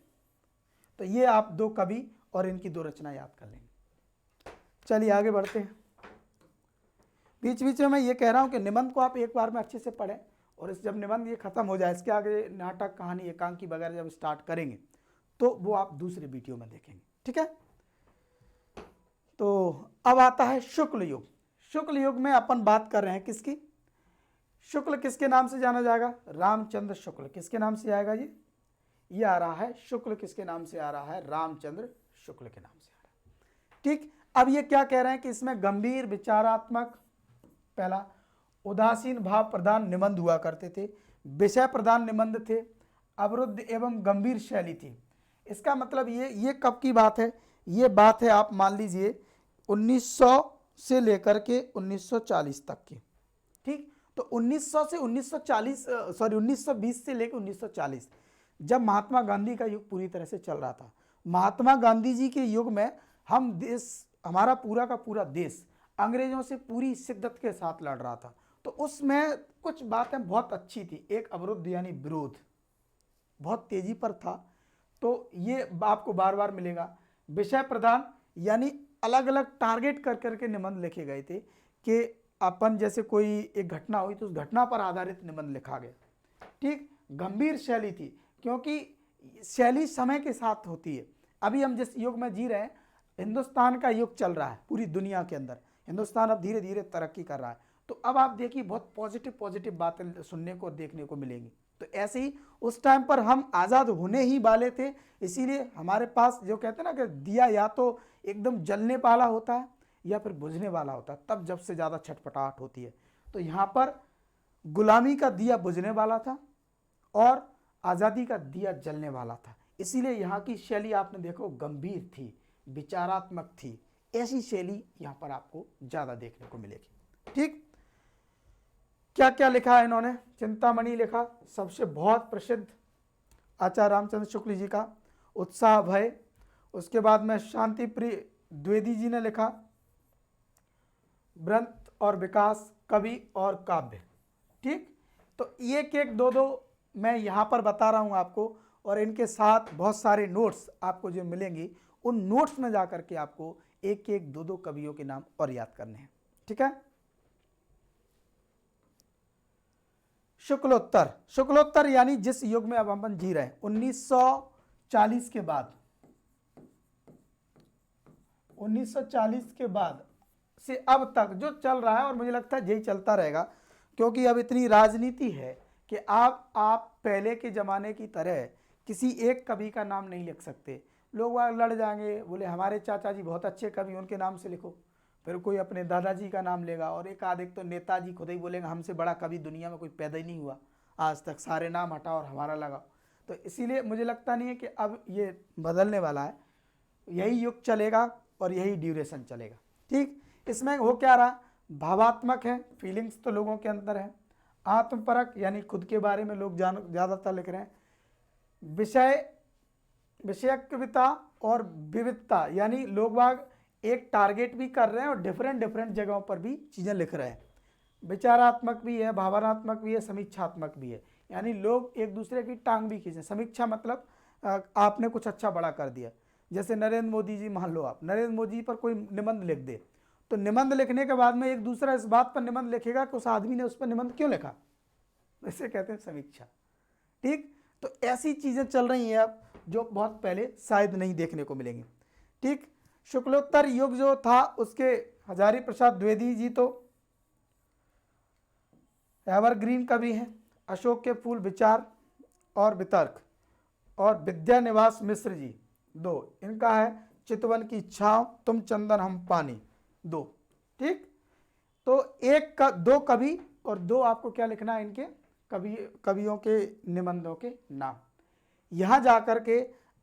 तो ये आप दो कवि और इनकी दो रचना याद कर लेंगे। चलिए आगे बढ़ते हैं। बीच बीच में मैं ये कह रहा हूँ कि निबंध को आप एक बार में अच्छे से पढ़ें, और जब निबंध ये खत्म हो जाए, इसके आगे नाटक, कहानी, एकांकी वगैरह जब स्टार्ट करेंगे तो वो आप दूसरे वीडियो में देखेंगे। ठीक है, तो अब आता है शुक्ल युग। शुक्ल युग में अपन बात कर रहे हैं किसकी? शुक्ल किसके नाम से जाना जाएगा? रामचंद्र शुक्ल। किसके नाम से आएगा? ये आ रहा है शुक्ल किसके नाम से आ रहा है? रामचंद्र शुक्ल के नाम से आ रहा है। ठीक, अब ये क्या कह रहे हैं कि इसमें गंभीर, विचारात्मक, पहला उदासीन भाव प्रधान निबंध हुआ करते थे, विषय प्रधान निबंध थे, अवरुद्ध एवं गंभीर शैली थी। इसका मतलब ये कब की बात है? ये बात है, आप मान लीजिए 1900 से लेकर के 1940 तक की। ठीक, तो 1900 से 1920 से लेकर 1940, जब महात्मा गांधी का युग पूरी तरह से चल रहा था। महात्मा गांधी जी के युग में हमारा पूरा का पूरा देश अंग्रेजों से पूरी शिद्दत के साथ लड़ रहा था। तो उसमें कुछ बातें बहुत अच्छी थी। एक अवरुद्ध यानी विरोध बहुत तेजी पर था, तो ये आपको बार बार मिलेगा। विषय प्रधान यानी अलग अलग टारगेट कर करके निबंध लिखे गए थे कि अपन जैसे कोई एक घटना हुई तो उस घटना पर आधारित निबंध लिखा गया। ठीक, गंभीर शैली थी, क्योंकि शैली समय के साथ होती है। अभी हम जिस युग में जी रहे हैं, हिंदुस्तान का युग चल रहा है पूरी दुनिया के अंदर। हिंदुस्तान अब धीरे धीरे तरक्की कर रहा है, तो अब आप देखिए बहुत पॉजिटिव बातें सुनने को, देखने को मिलेंगी। तो ऐसे ही उस टाइम पर हम आज़ाद होने ही वाले थे, इसीलिए हमारे पास जो कहते हैं ना कि दिया या तो एकदम जलने वाला होता है या फिर बुझने वाला होता है, तब जब से ज़्यादा छटपटाहट होती है। तो यहाँ पर गुलामी का दिया बुझने वाला था और आज़ादी का दिया जलने वाला था, इसीलिए यहाँ की शैली आपने देखो गंभीर थी, विचारात्मक थी। ऐसी शैली यहाँ पर आपको ज़्यादा देखने को मिलेगी। ठीक, क्या क्या लिखा है इन्होंने? चिंतामणि लिखा, सबसे बहुत प्रसिद्ध आचार्य रामचंद्र शुक्ल जी का, उत्साह भय। उसके बाद में शांति प्रिय द्विवेदी जी ने लिखा, व्रत और विकास, कवि और काव्य। ठीक, तो एक एक दो मैं यहाँ पर बता रहा हूँ आपको, और इनके साथ बहुत सारे नोट्स आपको जो मिलेंगे, उन नोट्स में जाकर के आपको एक एक दो कवियों के नाम और याद करने हैं। ठीक है, शुक्लोत्तर। शुक्लोत्तर यानी जिस युग में अब अपन जी रहे हैं, 1940 के बाद, 1940 के बाद से अब तक जो चल रहा है, और मुझे लगता है यही चलता रहेगा, क्योंकि अब इतनी राजनीति है कि आप पहले के ज़माने की तरह किसी एक कवि का नाम नहीं लिख सकते। लोग वहाँ लड़ जाएंगे, बोले हमारे चाचा जी बहुत अच्छे कवि, उनके नाम से लिखो। फिर कोई अपने दादाजी का नाम लेगा, और एक आध तो नेताजी खुद ही बोलेंगे हमसे बड़ा कवि दुनिया में कोई पैदा ही नहीं हुआ आज तक, सारे नाम हटाओ और हमारा लगाओ। तो इसीलिए मुझे लगता नहीं है कि अब ये बदलने वाला है, यही युग चलेगा और यही ड्यूरेशन चलेगा। ठीक, इसमें हो क्या रहा? भावात्मक है, फीलिंग्स तो लोगों के अंदर है। आत्मपरक यानी खुद के बारे में लोग ज़्यादातर लिख रहे हैं। विषयकविता और विविधता यानी लोग बाग एक टारगेट भी कर रहे हैं और डिफरेंट जगहों पर भी चीज़ें लिख रहे हैं। विचारात्मक भी है, भावनात्मक भी है, समीक्षात्मक भी है, यानी लोग एक दूसरे की टांग भी खींचें। समीक्षा मतलब आपने कुछ अच्छा बड़ा कर दिया, जैसे नरेंद्र मोदी जी, मान लो आप नरेंद्र मोदी जी पर कोई निबंध लिख दे, तो निबंध लिखने के बाद में एक दूसरा इस बात पर निबंध लिखेगा कि उस आदमी ने उस पर निबंध क्यों लिखा, इसे कहते हैं समीक्षा। ठीक, तो ऐसी चीज़ें चल रही हैं अब, जो बहुत पहले शायद नहीं देखने को मिलेंगी। ठीक, शुक्लोत्तर युग जो था उसके हजारी प्रसाद द्विवेदी जी तो एवरग्रीन कवि हैं। अशोक के फूल, विचार और वितर्क, और विद्यानिवास मिश्र जी दो, इनका है चितवन की छांव, तुम चंदन हम पानी, दो। ठीक, तो एक का दो कवि और दो आपको क्या लिखना है, इनके कवियों के निबंधों के नाम। यहाँ जा कर के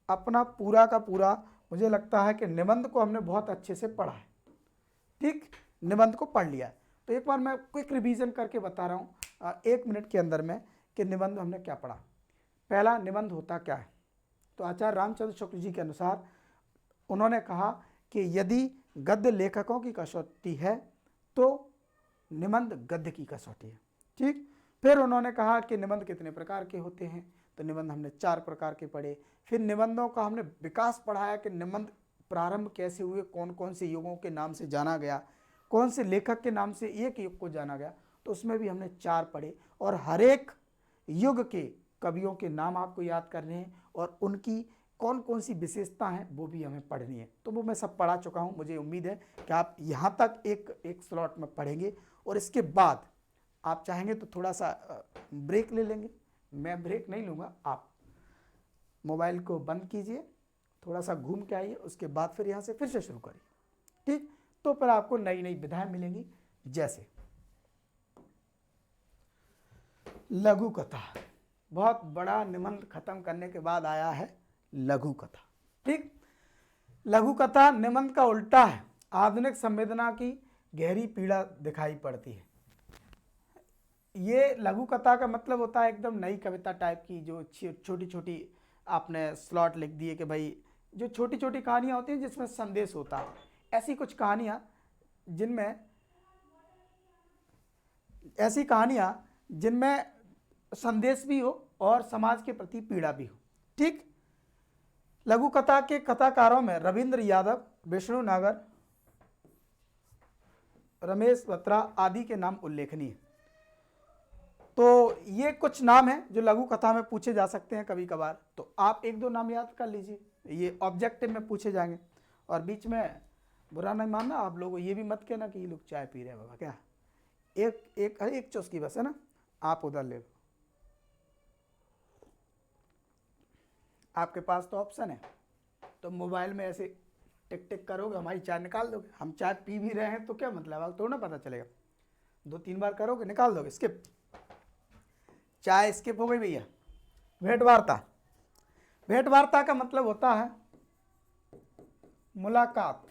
अपना पूरा का पूरा मुझे लगता है कि निबंध को हमने बहुत अच्छे से पढ़ा है। ठीक, निबंध को पढ़ लिया है। तो एक बार मैं क्विक रिवीजन करके बता रहा हूँ 1 मिनट के अंदर में कि निबंध हमने क्या पढ़ा। पहला, निबंध होता क्या है। तो आचार्य रामचंद्र शुक्ल जी के अनुसार उन्होंने कहा कि यदि गद्य लेखकों की कसौटी है तो निबंध गद्य की कसौटी है। ठीक, फिर उन्होंने कहा कि निबंध कितने प्रकार के होते हैं। तो निबंध हमने 4 प्रकार के पढ़े। फिर निबंधों का हमने विकास पढ़ाया कि निबंध प्रारंभ कैसे हुए, कौन कौन से युगों के नाम से जाना गया, कौन से लेखक के नाम से एक युग को जाना गया। तो उसमें भी हमने 4 पढ़े और हर एक युग के कवियों के नाम आपको याद करने हैं और उनकी कौन कौन सी विशेषता हैं वो भी हमें पढ़नी है। तो वो मैं सब पढ़ा चुका हूँ। मुझे उम्मीद है कि आप यहाँ तक एक स्लॉट में पढ़ेंगे और इसके बाद आप चाहेंगे तो थोड़ा सा ब्रेक ले लेंगे। मैं ब्रेक नहीं लूँगा, आप मोबाइल को बंद कीजिए, थोड़ा सा घूम के आइए, उसके बाद फिर यहाँ से फिर से शुरू करिए। ठीक, तो फिर आपको नई नई विधाएं मिलेंगी। जैसे लघु कथा, बहुत बड़ा निबंध खत्म करने के बाद आया है लघु कथा। ठीक, लघु कथा निबंध का उल्टा है। आधुनिक संवेदना की गहरी पीड़ा दिखाई पड़ती है। ये लघु कथा का मतलब होता है एकदम नई कविता टाइप की, जो छोटी छोटी आपने स्लॉट लिख दिए कि भाई जो छोटी छोटी कहानियाँ होती हैं जिसमें संदेश होता है। ऐसी कुछ कहानियाँ जिनमें संदेश भी हो और समाज के प्रति पीड़ा भी हो। ठीक, लघु कथा के कथाकारों में रविंद्र यादव, विष्णु नागर, रमेश बत्रा आदि के नाम उल्लेखनीय। तो ये कुछ नाम हैं जो लघु कथा में पूछे जा सकते हैं कभी कभार। तो आप 1-2 नाम याद कर लीजिए, ये ऑब्जेक्टिव में पूछे जाएंगे। और बीच में बुरा नहीं मानना आप लोग, ये भी मत कहना कि ये लोग चाय पी रहे हैं बाबा। क्या एक चुस्की बस है ना, आप उधर ले लो। आपके पास तो ऑप्शन है, तो मोबाइल में ऐसे टिक टिक करोगे, हमारी चाय निकाल दोगे। हम चाय पी भी रहे हैं तो क्या मतलब, अब तो ना पता चलेगा। 2-3 बार करोगे निकाल दोगे, स्किप। चाय स्किप हो गई भैया। भेंट वार्ता, भेंट वार्ता का मतलब होता है मुलाकात।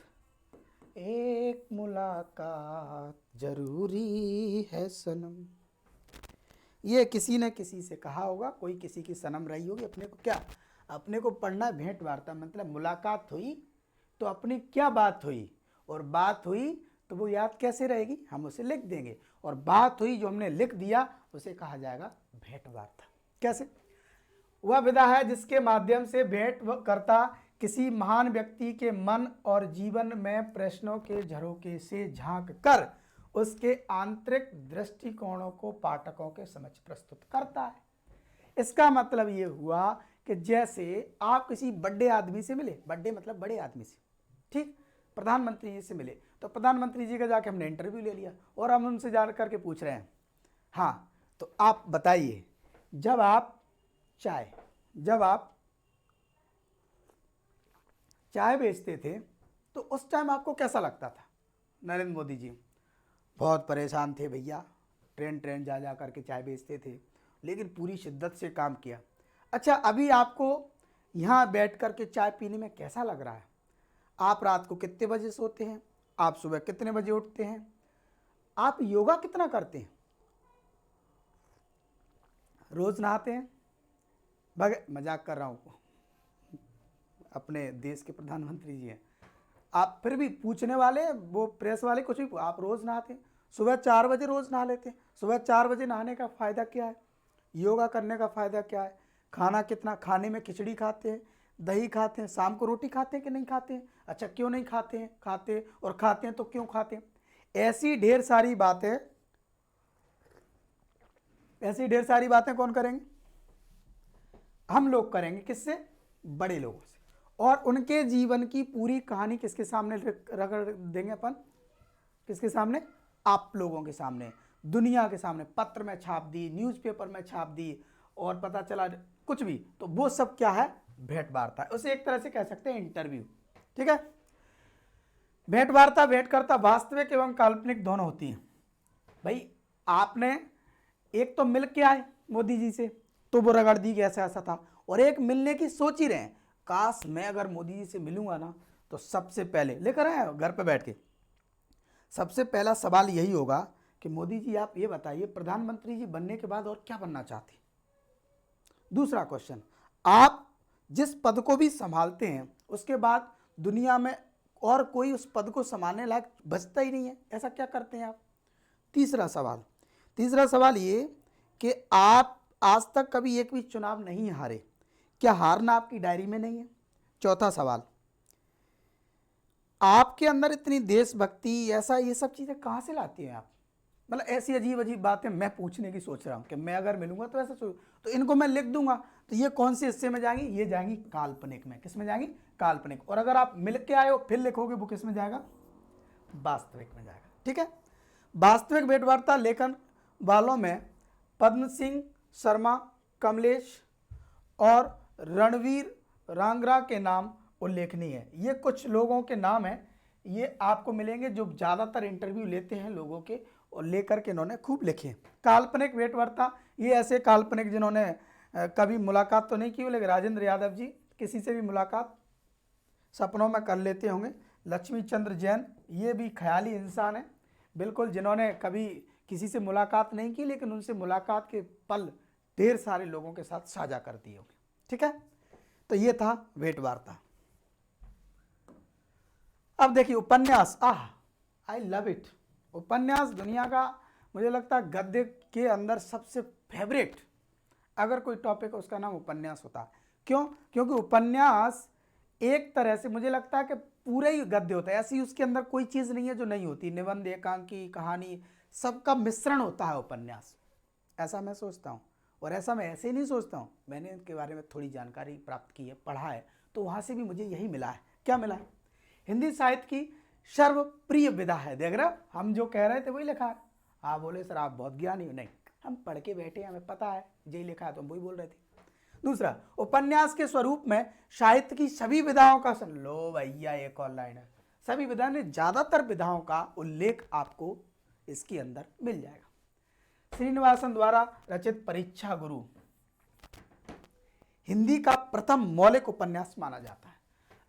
एक मुलाकात जरूरी है सनम, ये किसी ने किसी से कहा होगा, कोई किसी की सनम रही होगी। अपने को पढ़ना है भेंट वार्ता, मतलब मुलाकात हुई तो अपनी क्या बात हुई, और बात हुई तो वो याद कैसे रहेगी, हम उसे लिख देंगे। और बात हुई जो हमने लिख दिया उसे कहा जाएगा भेंट वार्ता। कैसे? वह विधा है जिसके माध्यम से भेंट करता किसी महान व्यक्ति के मन और जीवन में प्रश्नों के झरोके से झांक कर उसके आंतरिक दृष्टिकोणों को पाठकों के समक्ष प्रस्तुत करता है। इसका मतलब ये हुआ कि जैसे आप किसी बड़े आदमी से मिले, बड़े मतलब बड़े आदमी से, ठीक, प्रधानमंत्री जी से मिले, तो प्रधानमंत्री जी का जाके हमने इंटरव्यू ले लिया और हम उनसे जा करके पूछ रहे हैं, हाँ तो आप बताइए, जब आप चाय बेचते थे तो उस टाइम आपको कैसा लगता था? नरेंद्र मोदी जी, बहुत परेशान थे भैया, ट्रेन जा करके चाय बेचते थे, लेकिन पूरी शिद्दत से काम किया। अच्छा, अभी आपको यहाँ बैठ कर के चाय पीने में कैसा लग रहा है? आप रात को कितने बजे सोते हैं? आप सुबह कितने बजे उठते हैं? आप योगा कितना करते हैं? रोज नहाते हैं? मजाक कर रहा हूँ, अपने देश के प्रधानमंत्री जी हैं आप, फिर भी पूछने वाले वो प्रेस वाले कुछ भी, आप रोज नहाते हैं? सुबह 4 बजे रोज नहा लेते हैं। सुबह 4 बजे नहाने का फ़ायदा क्या है? योगा करने का फ़ायदा क्या है? खाना कितना, खाने में खिचड़ी खाते हैं, दही खाते हैं, शाम को रोटी खाते हैं कि नहीं खाते हैं? अच्छा, क्यों नहीं खाते हैं? खाते, और खाते हैं तो क्यों खाते हैं? ऐसी ढेर सारी बातें कौन करेंगे? हम लोग करेंगे। किससे? बड़े लोगों से। और उनके जीवन की पूरी कहानी किसके सामने रगड़ देंगे अपन? किसके सामने? आप लोगों के सामने, दुनिया के सामने। पत्र में छाप दी, न्यूज़पेपर में छाप दी, और पता चला कुछ भी, तो वो सब क्या है? भेंट वार्ता है। उसे एक तरह से कह सकते हैं इंटरव्यू। ठीक है, भेंट वार्ता भेंटकर्ता वास्तविक एवं काल्पनिक दोनों होती है। भाई आपने एक तो मिल के आए मोदी जी से तो वो रगड़ दी कि ऐसा ऐसा था, और एक मिलने की सोच ही रहे हैं, काश मैं अगर मोदी जी से मिलूंगा ना तो सबसे पहले लेकर आए घर पे बैठ के, सबसे पहला सवाल यही होगा कि मोदी जी आप ये बताइए प्रधानमंत्री जी बनने के बाद और क्या बनना चाहते हैं। दूसरा क्वेश्चन, आप जिस पद को भी संभालते हैं उसके बाद दुनिया में और कोई उस पद को संभालने लायक बचता ही नहीं है, ऐसा क्या करते हैं आप। तीसरा सवाल ये कि आप आज तक कभी एक भी चुनाव नहीं हारे, क्या हारना आपकी डायरी में नहीं है। चौथा सवाल, आपके अंदर इतनी देशभक्ति ऐसा ये सब चीज़ें कहाँ से लाती हैं आप, मतलब ऐसी अजीब अजीब बातें मैं पूछने की सोच रहा हूँ कि मैं अगर मिलूंगा तो ऐसा सोच, तो इनको मैं लिख दूंगा तो ये कौन से हिस्से में जाएंगी, ये जाएंगी काल्पनिक में। किस में जाएंगी, काल्पनिक। और अगर आप मिल के आए हो फिर लिखोगे वो किस में जाएगा, वास्तविक में जाएगा। ठीक है, वास्तविक भेंटवार्ता लेखन वालों में पद्म सिंह शर्मा, कमलेश और रणवीर रांगरा के नाम उल्लेखनीय है। ये कुछ लोगों के नाम हैं, ये आपको मिलेंगे जो ज़्यादातर इंटरव्यू लेते हैं लोगों के और लेकर के इन्होंने खूब लिखे। काल्पनिक भेंटवार्ता, ये ऐसे काल्पनिक जिन्होंने कभी मुलाकात तो नहीं की हो, लेकिन राजेंद्र यादव जी किसी से भी मुलाकात सपनों में कर लेते होंगे। लक्ष्मी चंद्र जैन, ये भी ख्याली इंसान है बिल्कुल, जिन्होंने कभी किसी से मुलाकात नहीं की लेकिन उनसे मुलाकात के पल ढेर सारे लोगों के साथ साझा कर दिए होंगे। ठीक है, तो ये था भेंटवार्ता। अब देखिए उपन्यास, आई लव इट। उपन्यास दुनिया का मुझे लगता है गद्य के अंदर सबसे फेवरेट अगर कोई टॉपिक है उसका नाम उपन्यास होता है। क्यों, क्योंकि उपन्यास एक तरह से मुझे लगता है कि पूरा ही गद्य होता है, ऐसी उसके अंदर कोई चीज़ नहीं है जो नहीं होती, निबंध, एकांकी, कहानी, सबका मिश्रण होता है उपन्यास, ऐसा मैं सोचता हूँ। और ऐसा मैं ऐसे ही नहीं सोचता हूँ, मैंने इनके बारे में थोड़ी जानकारी प्राप्त की है, पढ़ा है, तो वहाँ से भी मुझे यही मिला है। क्या मिला है, हिंदी साहित्य की सर्वप्रिय विधा है। देख रहे हो, हम जो कह रहे थे वही लिखा है। आप बोले सर आप बहुत ज्ञानी हो, नहीं हम पढ़ के बैठे हैं, हमें पता है यही लिखा है, तो हम वही बोल रहे थे। दूसरा, उपन्यास के स्वरूप में साहित्य की सभी विधाओं का सुन लो भैया, एक और लाइन है, सभी विधा ने ज्यादातर विधाओं का उल्लेख आपको इसके अंदर मिल जाएगा। श्रीनिवासन द्वारा रचित परीक्षा गुरु हिंदी का प्रथम मौलिक उपन्यास माना जाता है।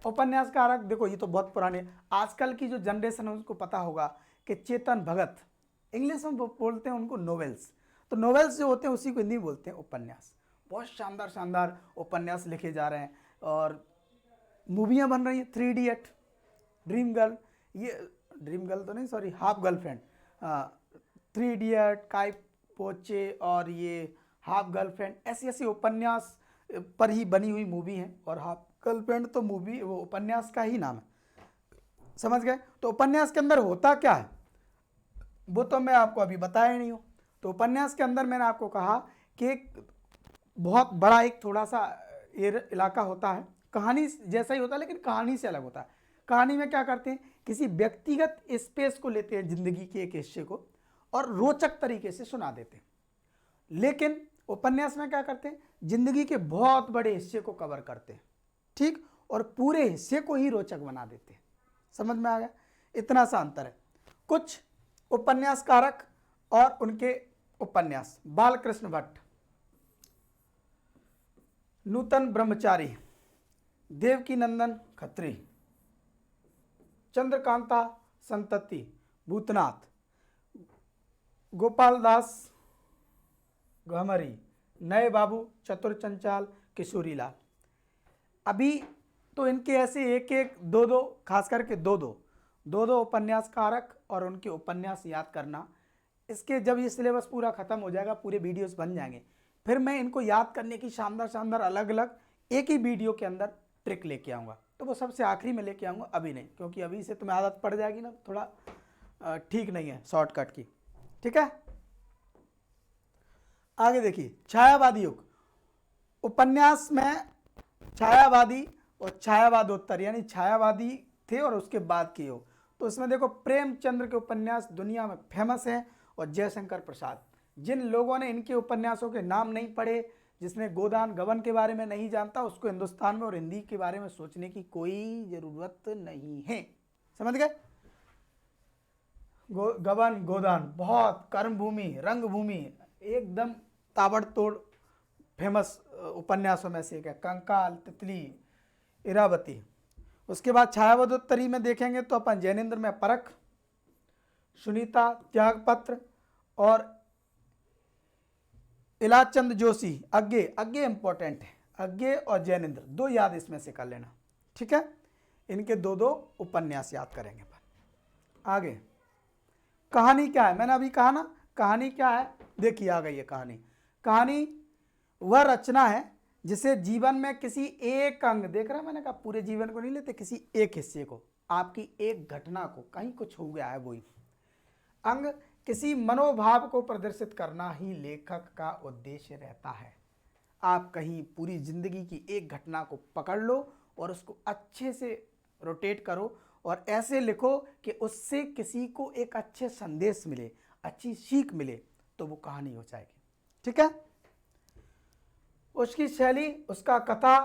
उपन्यास का कारक देखो, ये तो बहुत पुराने, आजकल की जो जनरेशन है उसको पता होगा कि चेतन भगत, इंग्लिश में बोलते हैं उनको नोवेल्स, तो नोवेल्स जो होते हैं उसी को हिंदी में बोलते हैं उपन्यास। बहुत शानदार शानदार उपन्यास लिखे जा रहे हैं और मूवियाँ बन रही हैं। 3 इडियट, ड्रीम गर्ल, ये ड्रीम गर्ल तो नहीं सॉरी हाफ गर्लफ्रेंड, 3 इडियट, काय पोचे और ये हाफ गर्लफ्रेंड, ऐसी ऐसी उपन्यास पर ही बनी हुई मूवी है। और हाफ गर्लफ्रेंड तो मूवी वो उपन्यास का ही नाम है, समझ गए। तो उपन्यास के अंदर होता क्या है वो तो मैं आपको अभी बताया ही नहीं हूँ। तो उपन्यास के अंदर मैंने आपको कहा कि एक बहुत बड़ा एक थोड़ा सा इलाका होता है, कहानी जैसा ही होता है लेकिन कहानी से अलग होता है। कहानी में क्या करते हैं, किसी व्यक्तिगत स्पेस को लेते हैं जिंदगी के एक हिस्से को और रोचक तरीके से सुना देते हैं। लेकिन उपन्यास में क्या करते हैं, जिंदगी के बहुत बड़े हिस्से को कवर करते हैं, ठीक, और पूरे हिस्से को ही रोचक बना देते हैं। समझ में आ गया, इतना सा अंतर है। कुछ उपन्यासकारक और उनके उपन्यास, बालकृष्ण भट्ट, नूतन ब्रह्मचारी, देवकी नंदन खत्री, चंद्रकांता संतति, भूतनाथ, गोपाल दास गहमरी, नए बाबू, चतुर चंचाल, किशोरीलाल। अभी तो इनके ऐसे एक एक दो दो, खास करके दो दो उपन्यासकारक और उनके उपन्यास याद करना, इसके जब ये सिलेबस पूरा खत्म हो जाएगा, पूरे वीडियोस बन जाएंगे, फिर मैं इनको याद करने की शानदार शानदार अलग अलग एक ही वीडियो के अंदर ट्रिक लेके आऊँगा। तो वो सबसे आखिरी में लेके आऊँगा, अभी नहीं, क्योंकि अभी से तुम्हें आदत पड़ जाएगी ना, थोड़ा ठीक नहीं है शॉर्टकट की। ठीक है, आगे देखिए, छायावादी युग। उपन्यास में छायावादी और छायावादोत्तर, यानी छायावादी थे और उसके बाद के युग। तो इसमें देखो प्रेमचंद्र के उपन्यास दुनिया में फेमस हैं, और जयशंकर प्रसाद। जिन लोगों ने इनके उपन्यासों के नाम नहीं पढ़े, जिसने गोदान गबन के बारे में नहीं जानता, उसको हिंदुस्तान में और हिंदी के बारे में सोचने की कोई ज़रूरत नहीं है। समझ गए। गबन गोदान, बहुत कर्मभूमि, रंगभूमि, एकदम ताबड़तोड़ फेमस उपन्यासों में से एक है। कंकाल, तितली, इरावती। उसके बाद छायावदोत्तरी में देखेंगे तो अपन जैनेन्द्र में परख, सुनीता, त्यागपत्र और इलाचंद जोशी अज्ञे। अज्ञे इंपॉर्टेंट है, अज्ञे और जैनेन्द्र, दो याद इसमें से कर लेना, ठीक है। इनके दो दो उपन्यास याद करेंगे अपन। आगे कहानी क्या है, मैंने अभी कहा ना कहानी क्या है। देखिए आ गई है कहानी। कहानी वह रचना है जिसे जीवन में किसी एक अंग, देख रहे हैं मैंने कहा पूरे जीवन को नहीं लेते, किसी एक हिस्से को, आपकी एक घटना को, कहीं कुछ हो गया है वही अंग, किसी मनोभाव को प्रदर्शित करना ही लेखक का उद्देश्य रहता है। आप कहीं पूरी जिंदगी की एक घटना को पकड़ लो और उसको अच्छे से रोटेट करो और ऐसे लिखो कि उससे किसी को एक अच्छे संदेश मिले, अच्छी सीख मिले, तो वो कहानी हो जाएगी, ठीक है। उसकी शैली, उसका कथा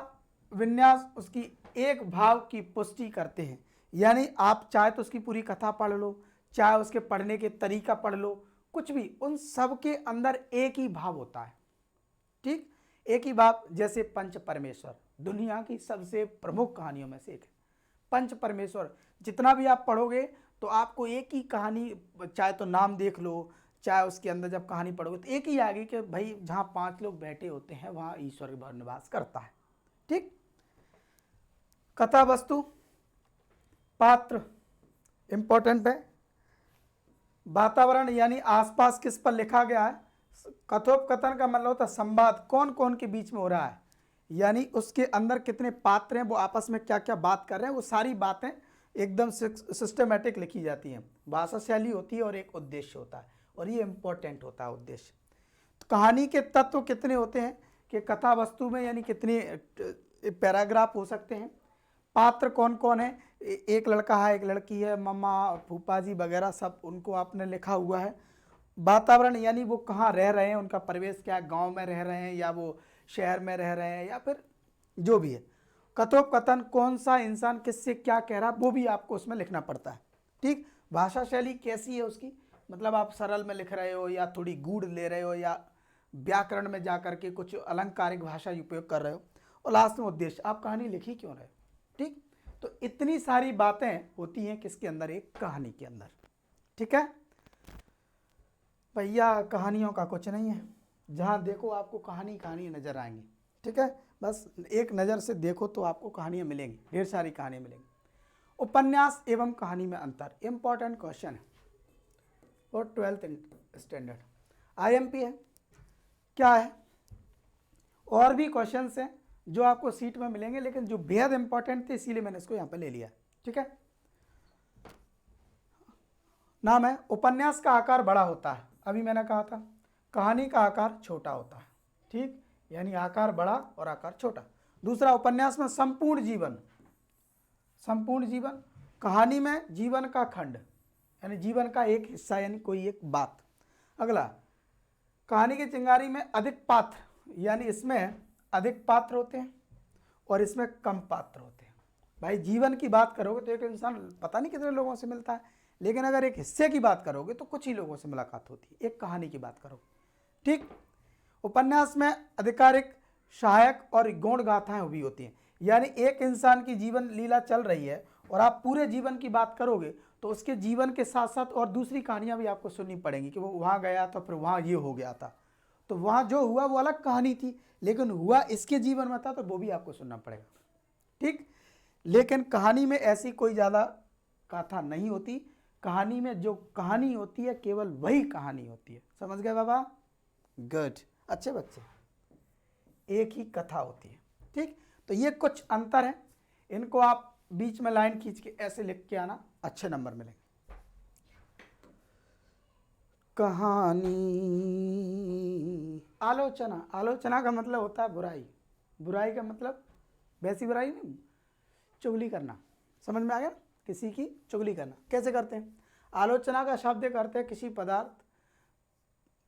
विन्यास, उसकी एक भाव की पुष्टि करते हैं। यानी आप चाहे तो उसकी पूरी कथा पढ़ लो, चाहे उसके पढ़ने के तरीका पढ़ लो, कुछ भी, उन सब के अंदर एक ही भाव होता है, ठीक। एक ही भाव, जैसे पंच परमेश्वर दुनिया की सबसे प्रमुख कहानियों में से एक है। पंच परमेश्वर जितना भी आप पढ़ोगे तो आपको एक ही कहानी, चाहे तो नाम देख लो, चाहे उसके अंदर जब कहानी पढ़ोगे तो एक ही आएगी कि भाई जहाँ 5 लोग बैठे होते हैं वहाँ ईश्वर निवास करता है, ठीक। कथा वस्तु, पात्र इंपॉर्टेंट है। वातावरण यानी आसपास किस पर लिखा गया है। कथोपकथन का मतलब होता है संवाद, कौन कौन के बीच में हो रहा है, यानी उसके अंदर कितने पात्र हैं, वो आपस में क्या क्या बात कर रहे हैं, वो सारी बातें एकदम सिस्टमेटिक लिखी जाती हैं। भाषा शैली होती है और एक उद्देश्य होता है, और ये इंपॉर्टेंट होता है उद्देश्य। तो कहानी के तत्व कितने होते हैं कि कथा वस्तु में, यानी कितने पैराग्राफ हो सकते हैं। पात्र कौन कौन है, एक लड़का है, एक लड़की है, मम्मा, फूफा जी वगैरह सब, उनको आपने लिखा हुआ है। वातावरण यानी वो कहाँ रह रहे हैं, उनका परिवेश क्या है, गांव में रह रहे हैं या वो शहर में रह रहे हैं या फिर जो भी है। कथोपकथन, कौन सा इंसान किससे क्या कह रहा है, वो भी आपको उसमें लिखना पड़ता है, ठीक। भाषा शैली कैसी है उसकी, मतलब आप सरल में लिख रहे हो या थोड़ी गूढ़ ले रहे हो या व्याकरण में जा करके कुछ अलंकारिक भाषा उपयोग कर रहे हो। और लास्ट में उद्देश्य, आप कहानी लिखी क्यों रहे हो, ठीक। तो इतनी सारी बातें होती हैं किसके अंदर, एक कहानी के अंदर, ठीक है भैया। कहानियों का कुछ नहीं है, जहाँ देखो आपको कहानी कहानी नजर आएंगी, ठीक है। बस एक नज़र से देखो तो आपको कहानियाँ मिलेंगी, ढेर सारी कहानियाँ मिलेंगी। उपन्यास एवं कहानी में अंतर, इंपॉर्टेंट क्वेश्चन है और 12th स्टैंडर्ड IMP है। क्या है, और भी क्वेश्चंस हैं जो आपको सीट में मिलेंगे, लेकिन जो बेहद इंपॉर्टेंट थे इसीलिए मैंने इसको यहाँ पे ले लिया, ठीक है। नाम है, उपन्यास का आकार बड़ा होता है, अभी मैंने कहा था। कहानी का आकार छोटा होता है, ठीक, यानी आकार बड़ा और आकार छोटा। दूसरा, उपन्यास में संपूर्ण जीवन, संपूर्ण जीवन, कहानी में जीवन का खंड, यानी जीवन का एक हिस्सा, यानी कोई एक बात। अगला, कहानी की चिंगारी में अधिक पात्र, यानी इसमें अधिक पात्र होते हैं और इसमें कम पात्र होते हैं। भाई जीवन की बात करोगे तो एक इंसान पता नहीं कितने लोगों से मिलता है, लेकिन अगर एक हिस्से की बात करोगे तो कुछ ही लोगों से मुलाकात होती है। एक कहानी की बात करो, ठीक। उपन्यास में आधिकारिक, सहायक और गौण गाथाएं भी होती हैं, यानी एक इंसान की जीवन लीला चल रही है और आप पूरे जीवन की बात करोगे तो उसके जीवन के साथ साथ और दूसरी कहानियां भी आपको सुननी पड़ेंगी कि वो वहाँ गया तो फिर वहाँ ये हो गया था, तो वहाँ जो हुआ वो अलग कहानी थी, लेकिन हुआ इसके जीवन में था तो वो भी आपको सुनना पड़ेगा, ठीक। लेकिन कहानी में ऐसी कोई ज़्यादा कथा नहीं होती, कहानी में जो कहानी होती है केवल वही कहानी होती है। समझ गए बाबा, गुड, अच्छे बच्चे, एक ही कथा होती है, ठीक। तो ये कुछ अंतर है, इनको आप बीच में लाइन खींच के ऐसे लिख के आना, अच्छे नंबर मिलेंगे। कहानी, आलोचना, आलोचना का मतलब होता है बुराई, बुराई का मतलब वैसी बुराई नहीं, चुगली करना, समझ में आ गया, किसी की चुगली करना। कैसे करते हैं, आलोचना का शब्द करते हैं किसी पदार्थ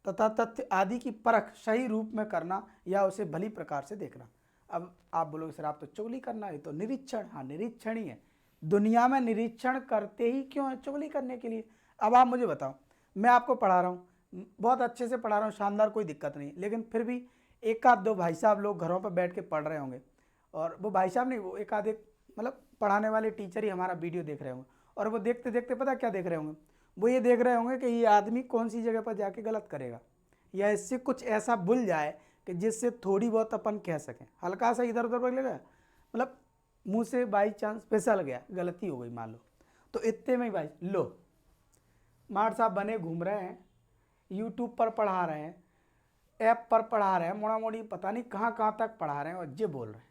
तथा तथ्य आदि की परख सही रूप में करना या उसे भली प्रकार से देखना। अब आप बोलोगे सर आप तो चुगली करना है, तो निरीक्षण, हाँ निरीक्षण ही है। दुनिया में निरीक्षण करते ही क्यों है, चुगली करने के लिए। अब आप मुझे बताओ, मैं आपको पढ़ा रहा हूँ, बहुत अच्छे से पढ़ा रहा हूँ, शानदार, कोई दिक्कत नहीं, लेकिन फिर भी एक आध दो भाई साहब लोग घरों पर बैठ के पढ़ रहे होंगे, और वो भाई साहब नहीं, वो एक आधे मतलब पढ़ाने वाले टीचर ही हमारा वीडियो देख रहे होंगे, और वो देखते देखते पता क्या देख रहे होंगे, वो ये देख रहे होंगे कि ये आदमी कौन सी जगह पर जाके गलत करेगा, या इससे कुछ ऐसा भूल जाए कि जिससे थोड़ी बहुत अपन कह सकें, हल्का सा इधर उधर लगा, मतलब मुंह से बाई चांस फिसल गया, गलती हो गई मान लो, तो इतने में ही भाई लो मार साहब बने घूम रहे हैं, यूट्यूब पर पढ़ा रहे हैं, ऐप पर पढ़ा रहे हैं, मोड़ा मोड़ी पता नहीं कहाँ कहाँ तक पढ़ा रहे हैं और ये बोल रहे हैं।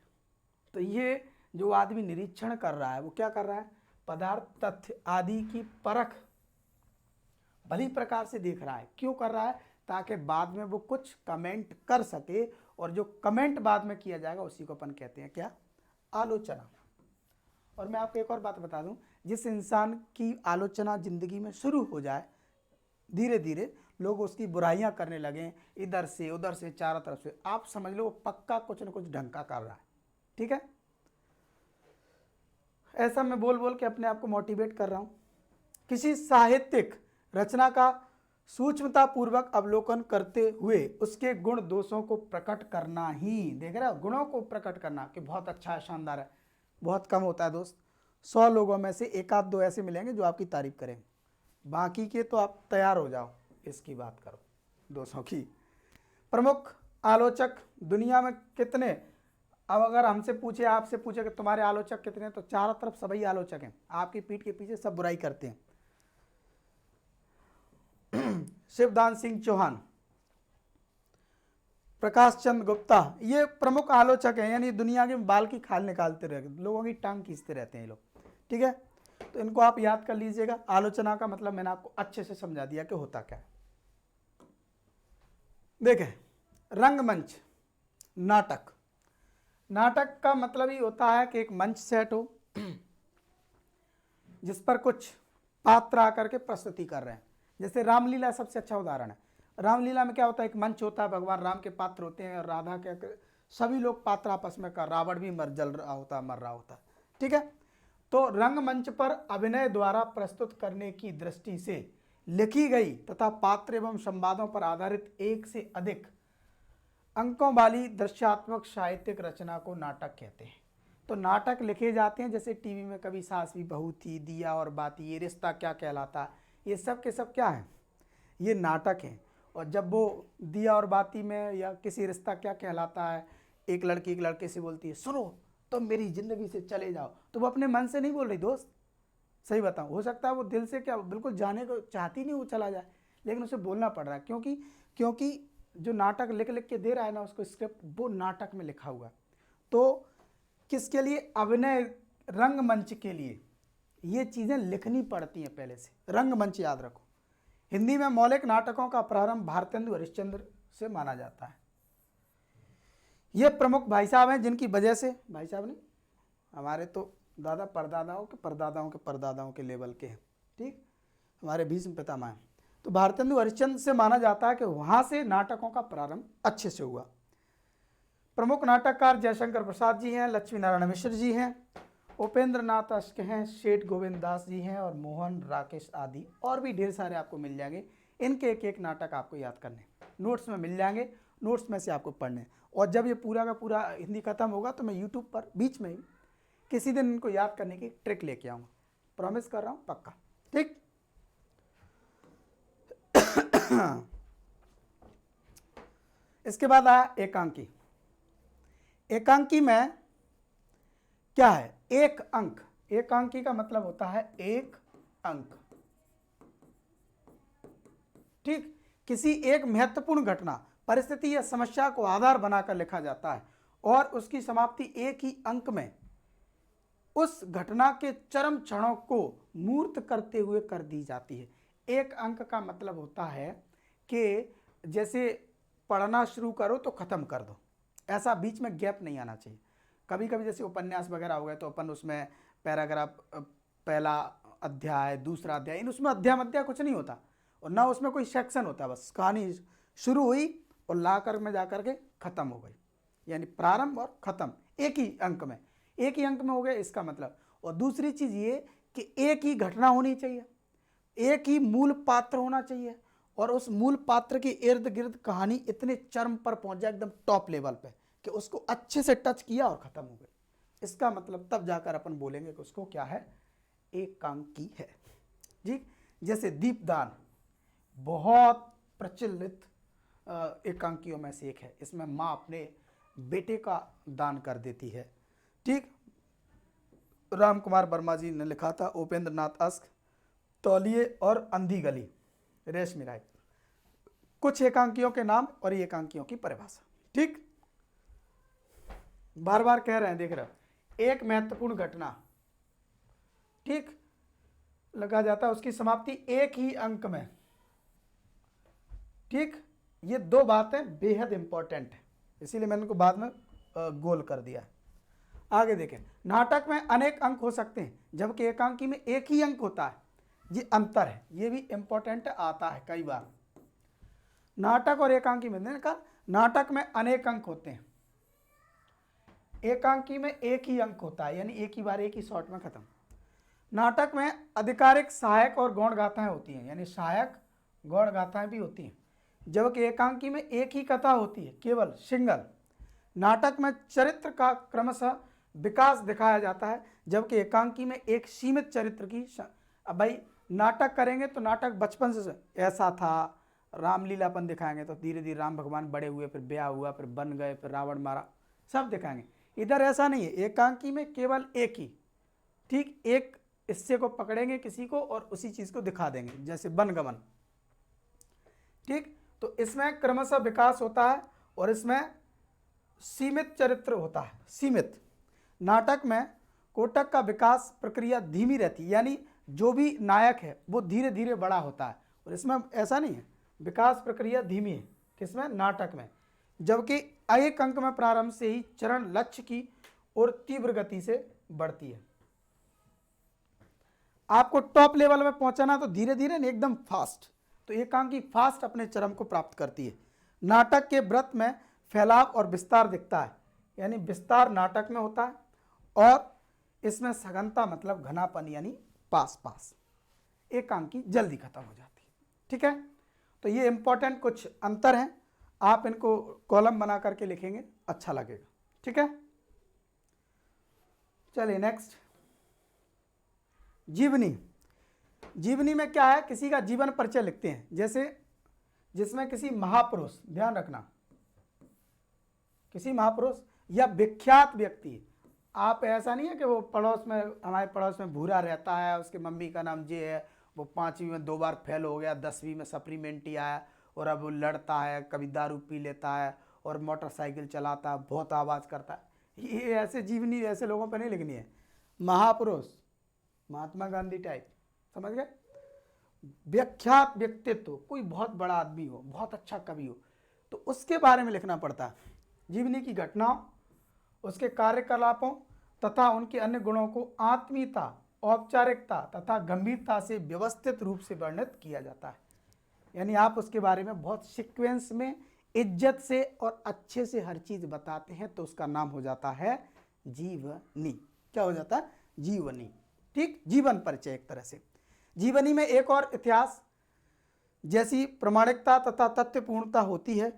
तो ये जो आदमी निरीक्षण कर रहा है वो क्या कर रहा है, पदार्थ तथ्य आदि की परख भली प्रकार से देख रहा है। क्यों कर रहा है, ताकि बाद में वो कुछ कमेंट कर सके, और जो कमेंट बाद में किया जाएगा उसी को अपन कहते हैं क्या, आलोचना। और मैं आपको एक और बात बता दूं, जिस इंसान की आलोचना जिंदगी में शुरू हो जाए, धीरे धीरे लोग उसकी बुराइयां करने लगे इधर से उधर से चारों तरफ से, आप समझ लो वो पक्का कुछ न कुछ ढंग का कर रहा है। ठीक है, ऐसा मैं बोल बोल के अपने आप को मोटिवेट कर रहा हूं। किसी साहित्यिक रचना का सूक्ष्मता पूर्वक अवलोकन करते हुए उसके गुण दोषों को प्रकट करना ही, देख रहे हो, गुणों को प्रकट करना कि बहुत अच्छा है, शानदार है, बहुत कम होता है दोस्त। 100 लोगों में से एक आध दो ऐसे मिलेंगे जो आपकी तारीफ करेंगे, बाकी के तो आप तैयार हो जाओ, इसकी बात करो 200 की। प्रमुख आलोचक दुनिया में कितने, अब अगर हमसे पूछे, आपसे पूछे कि तुम्हारे आलोचक कितने, तो चारों तरफ सभी आलोचक हैं, आपकी पीठ के पीछे सब बुराई करते हैं। शिवदान सिंह चौहान, प्रकाश चंद्र गुप्ता, ये प्रमुख आलोचक हैं, यानी दुनिया के बाल की खाल निकालते रहते, लोगों की टांग खींचते रहते हैं ये लोग। ठीक है, तो इनको आप याद कर लीजिएगा। आलोचना का मतलब मैंने आपको अच्छे से समझा दिया कि होता क्या है। देखें, रंगमंच, नाटक, नाटक का मतलब ही होता है कि एक मंच सेट हो जिस पर कुछ पात्र आकर के प्रस्तुति कर रहे हैं। जैसे रामलीला सबसे अच्छा उदाहरण है। रामलीला में क्या होता है, एक मंच होता है, भगवान राम के पात्र होते हैं और राधा के, सभी लोग पात्र आपस में कर, रावण भी जल रहा होता है, मर रहा होता है। ठीक है, तो रंगमंच पर अभिनय द्वारा प्रस्तुत करने की दृष्टि से लिखी गई तथा पात्र एवं संवादों पर आधारित एक से अधिक अंकों वाली दृश्यात्मक साहित्यिक रचना को नाटक कहते हैं। तो नाटक लिखे जाते हैं, जैसे टीवी में कभी सास भी बहू थी, दिया और बाती, ये रिश्ता क्या कहलाता, ये सब के सब क्या है, ये नाटक हैं। और जब वो दिया और बाती में या किसी रिश्ता क्या कहलाता है, एक लड़की एक लड़के से बोलती है सुनो तुम मेरी ज़िंदगी से चले जाओ, तो वो अपने मन से नहीं बोल रही दोस्त, सही बताऊँ, हो सकता है वो दिल से क्या बिल्कुल जाने को चाहती नहीं वो चला जाए, लेकिन उसे बोलना पड़ रहा है, क्योंकि जो नाटक लिख लिख के दे रहा है ना उसको स्क्रिप्ट, वो नाटक में लिखा हुआ। तो किसके लिए, अभिनय, रंगमंच के लिए ये चीज़ें लिखनी पड़ती हैं पहले से। रंगमंच याद रखो। हिंदी में मौलिक नाटकों का प्रारंभ भारतेंदु हरिश्चंद्र से माना जाता है। ये प्रमुख भाई साहब हैं जिनकी वजह से, भाई साहब नहीं, हमारे तो दादा परदादाओं के परदादाओं के परदादाओं के लेवल के हैं, ठीक, हमारे भीष्म पितामह हैं। तो भारतेंदु हरिश्चंद्र से माना जाता है कि वहाँ से नाटकों का प्रारंभ अच्छे से हुआ। प्रमुख नाटककार जयशंकर प्रसाद जी हैं, लक्ष्मी नारायण मिश्र जी हैं, उपेंद्र नाथ अश्क हैं, सेठ गोविंद दास जी हैं और मोहन राकेश आदि और भी ढेर सारे आपको मिल जाएंगे। इनके एक एक नाटक आपको याद करने, नोट्स में मिल जाएंगे, नोट्स में से आपको पढ़ने। और जब ये पूरा का पूरा हिंदी खत्म होगा तो मैं यूट्यूब पर बीच में ही किसी दिन इनको याद करने की ट्रिक लेके आऊँगा, प्रॉमिस कर रहा हूँ, पक्का, ठीक। इसके बाद आया एकांकी। एकांकी में क्या है, एक अंक, एकांकी का मतलब होता है एक अंक, ठीक। किसी एक महत्वपूर्ण घटना, परिस्थिति या समस्या को आधार बनाकर लिखा जाता है और उसकी समाप्ति एक ही अंक में उस घटना के चरम क्षणों को मूर्त करते हुए कर दी जाती है। एक अंक का मतलब होता है कि जैसे पढ़ना शुरू करो तो ख़त्म कर दो, ऐसा बीच में गैप नहीं आना चाहिए। कभी कभी जैसे उपन्यास वगैरह हो गए तो अपन उसमें पैराग्राफ, पहला अध्याय, दूसरा अध्याय, इन उसमें अध्याय मध्याय कुछ नहीं होता और ना उसमें कोई सेक्शन होता, बस कहानी शुरू हुई और लाकर में जाकर के ख़त्म हो गई, यानी प्रारंभ और ख़त्म एक ही अंक में, एक ही अंक में हो गया, इसका मतलब। और दूसरी चीज़ ये कि एक ही घटना होनी चाहिए, एक ही मूल पात्र होना चाहिए और उस मूल पात्र के इर्द गिर्द कहानी इतने चरम पर पहुंच जाए, एकदम टॉप लेवल पे, कि उसको अच्छे से टच किया और खत्म हो गई। इसका मतलब तब जाकर अपन बोलेंगे कि उसको क्या है, एकांकी है जी। जैसे दीपदान बहुत प्रचलित एकांकियों में से एक है। इसमें माँ अपने बेटे का दान कर देती है। ठीक, राम कुमार वर्मा जी ने लिखा था, उपेंद्र नाथ अस्क, तौलिए और अंधी गली, रेशमी राय। कुछ एकांकियों के नाम और ये एकांकियों की परिभाषा। ठीक, बार बार कह रहे हैं, देख रहे हो, एक महत्वपूर्ण घटना, ठीक, लगा जाता है, उसकी समाप्ति एक ही अंक में। ठीक, ये दो बातें बेहद इंपॉर्टेंट है, इसीलिए मैंने इनको बाद में गोल कर दिया। आगे देखें, नाटक में अनेक अंक हो सकते हैं जबकि एकांकी में एक ही अंक होता है। ये अंतर है, ये भी इंपॉर्टेंट आता है कई बार। नाटक और एकांकी में, मैंने कहा नाटक में अनेक अंक होते हैं, एकांकी में एक ही अंक होता है, यानी एक ही बार एक ही शॉट में खत्म। नाटक में आधिकारिक, सहायक और गौण गाथाएं होती हैं, यानी सहायक गौण गाथाएं भी होती हैं, जबकि एकांकी में एक ही कथा होती है, केवल सिंगल। नाटक में चरित्र का क्रमशः विकास दिखाया जाता है, जबकि एकांकी में एक सीमित चरित्र की। अब भाई नाटक करेंगे तो नाटक बचपन से ऐसा था, रामलीलापन दिखाएंगे तो धीरे धीरे राम भगवान बड़े हुए, फिर ब्याह हुआ, फिर बन गए, फिर रावण मारा, सब दिखाएंगे। इधर ऐसा नहीं है, एकांकी में केवल एक ही, ठीक, एक हिस्से को पकड़ेंगे किसी को और उसी चीज को दिखा देंगे, जैसे बनगमन। ठीक, तो इसमें क्रमशः विकास होता है और इसमें सीमित चरित्र होता है, सीमित। नाटक में कोटक का विकास प्रक्रिया धीमी रहती है, यानी जो भी नायक है वो धीरे धीरे बड़ा होता है, और इसमें ऐसा नहीं है, विकास प्रक्रिया धीमी है किसमें, नाटक में। जबकि एक अंक में प्रारंभ से ही चरण लक्ष्य की और तीव्र गति से बढ़ती है। आपको टॉप लेवल में पहुंचाना तो धीरे धीरे नहीं, एकदम फास्ट, तो एकांकी फास्ट अपने चरम को प्राप्त करती है। नाटक के व्रत में फैलाव और विस्तार दिखता है, यानी विस्तार नाटक में होता है, और इसमें सघनता मतलब घनापन, यानी पास पास। एकांकी जल्दी खत्म हो जाती है। ठीक है, तो ये इंपॉर्टेंट कुछ अंतर हैं, आप इनको कॉलम बना करके लिखेंगे, अच्छा लगेगा। ठीक है, चलिए नेक्स्ट, जीवनी। जीवनी में क्या है, किसी का जीवन परिचय लिखते हैं, जैसे जिसमें किसी महापुरुष, ध्यान रखना, किसी महापुरुष या विख्यात व्यक्ति, आप ऐसा नहीं है कि वो पड़ोस में, हमारे पड़ोस में भूरा रहता है, उसके मम्मी का नाम जे है, वो 5वीं में 2 बार फेल हो गया, 10वीं में सप्लीमेंट्री आया, और अब वो लड़ता है, कभी दारू पी लेता है और मोटरसाइकिल चलाता है, बहुत आवाज़ करता है। ये ऐसे जीवनी ऐसे लोगों पर नहीं लिखनी है। महापुरुष, महात्मा गांधी टाइप, समझ गए, विख्यात व्यक्तित्व, कोई बहुत बड़ा आदमी हो, बहुत अच्छा कवि हो, तो उसके बारे में लिखना पड़ता है। जीवनी की घटनाओं, उसके कार्यकलापों तथा उनके अन्य गुणों को आत्मीयता, औपचारिकता तथा गंभीरता से व्यवस्थित रूप से वर्णित किया जाता है, यानी आप उसके बारे में बहुत सीक्वेंस में इज्जत से और अच्छे से हर चीज बताते हैं, तो उसका नाम हो जाता है जीवनी। क्या हो जाता है, जीवनी। ठीक, जीवन परिचय एक तरह से। जीवनी में एक और इतिहास जैसी प्रामाणिकता तथा तथ्यपूर्णता होती है,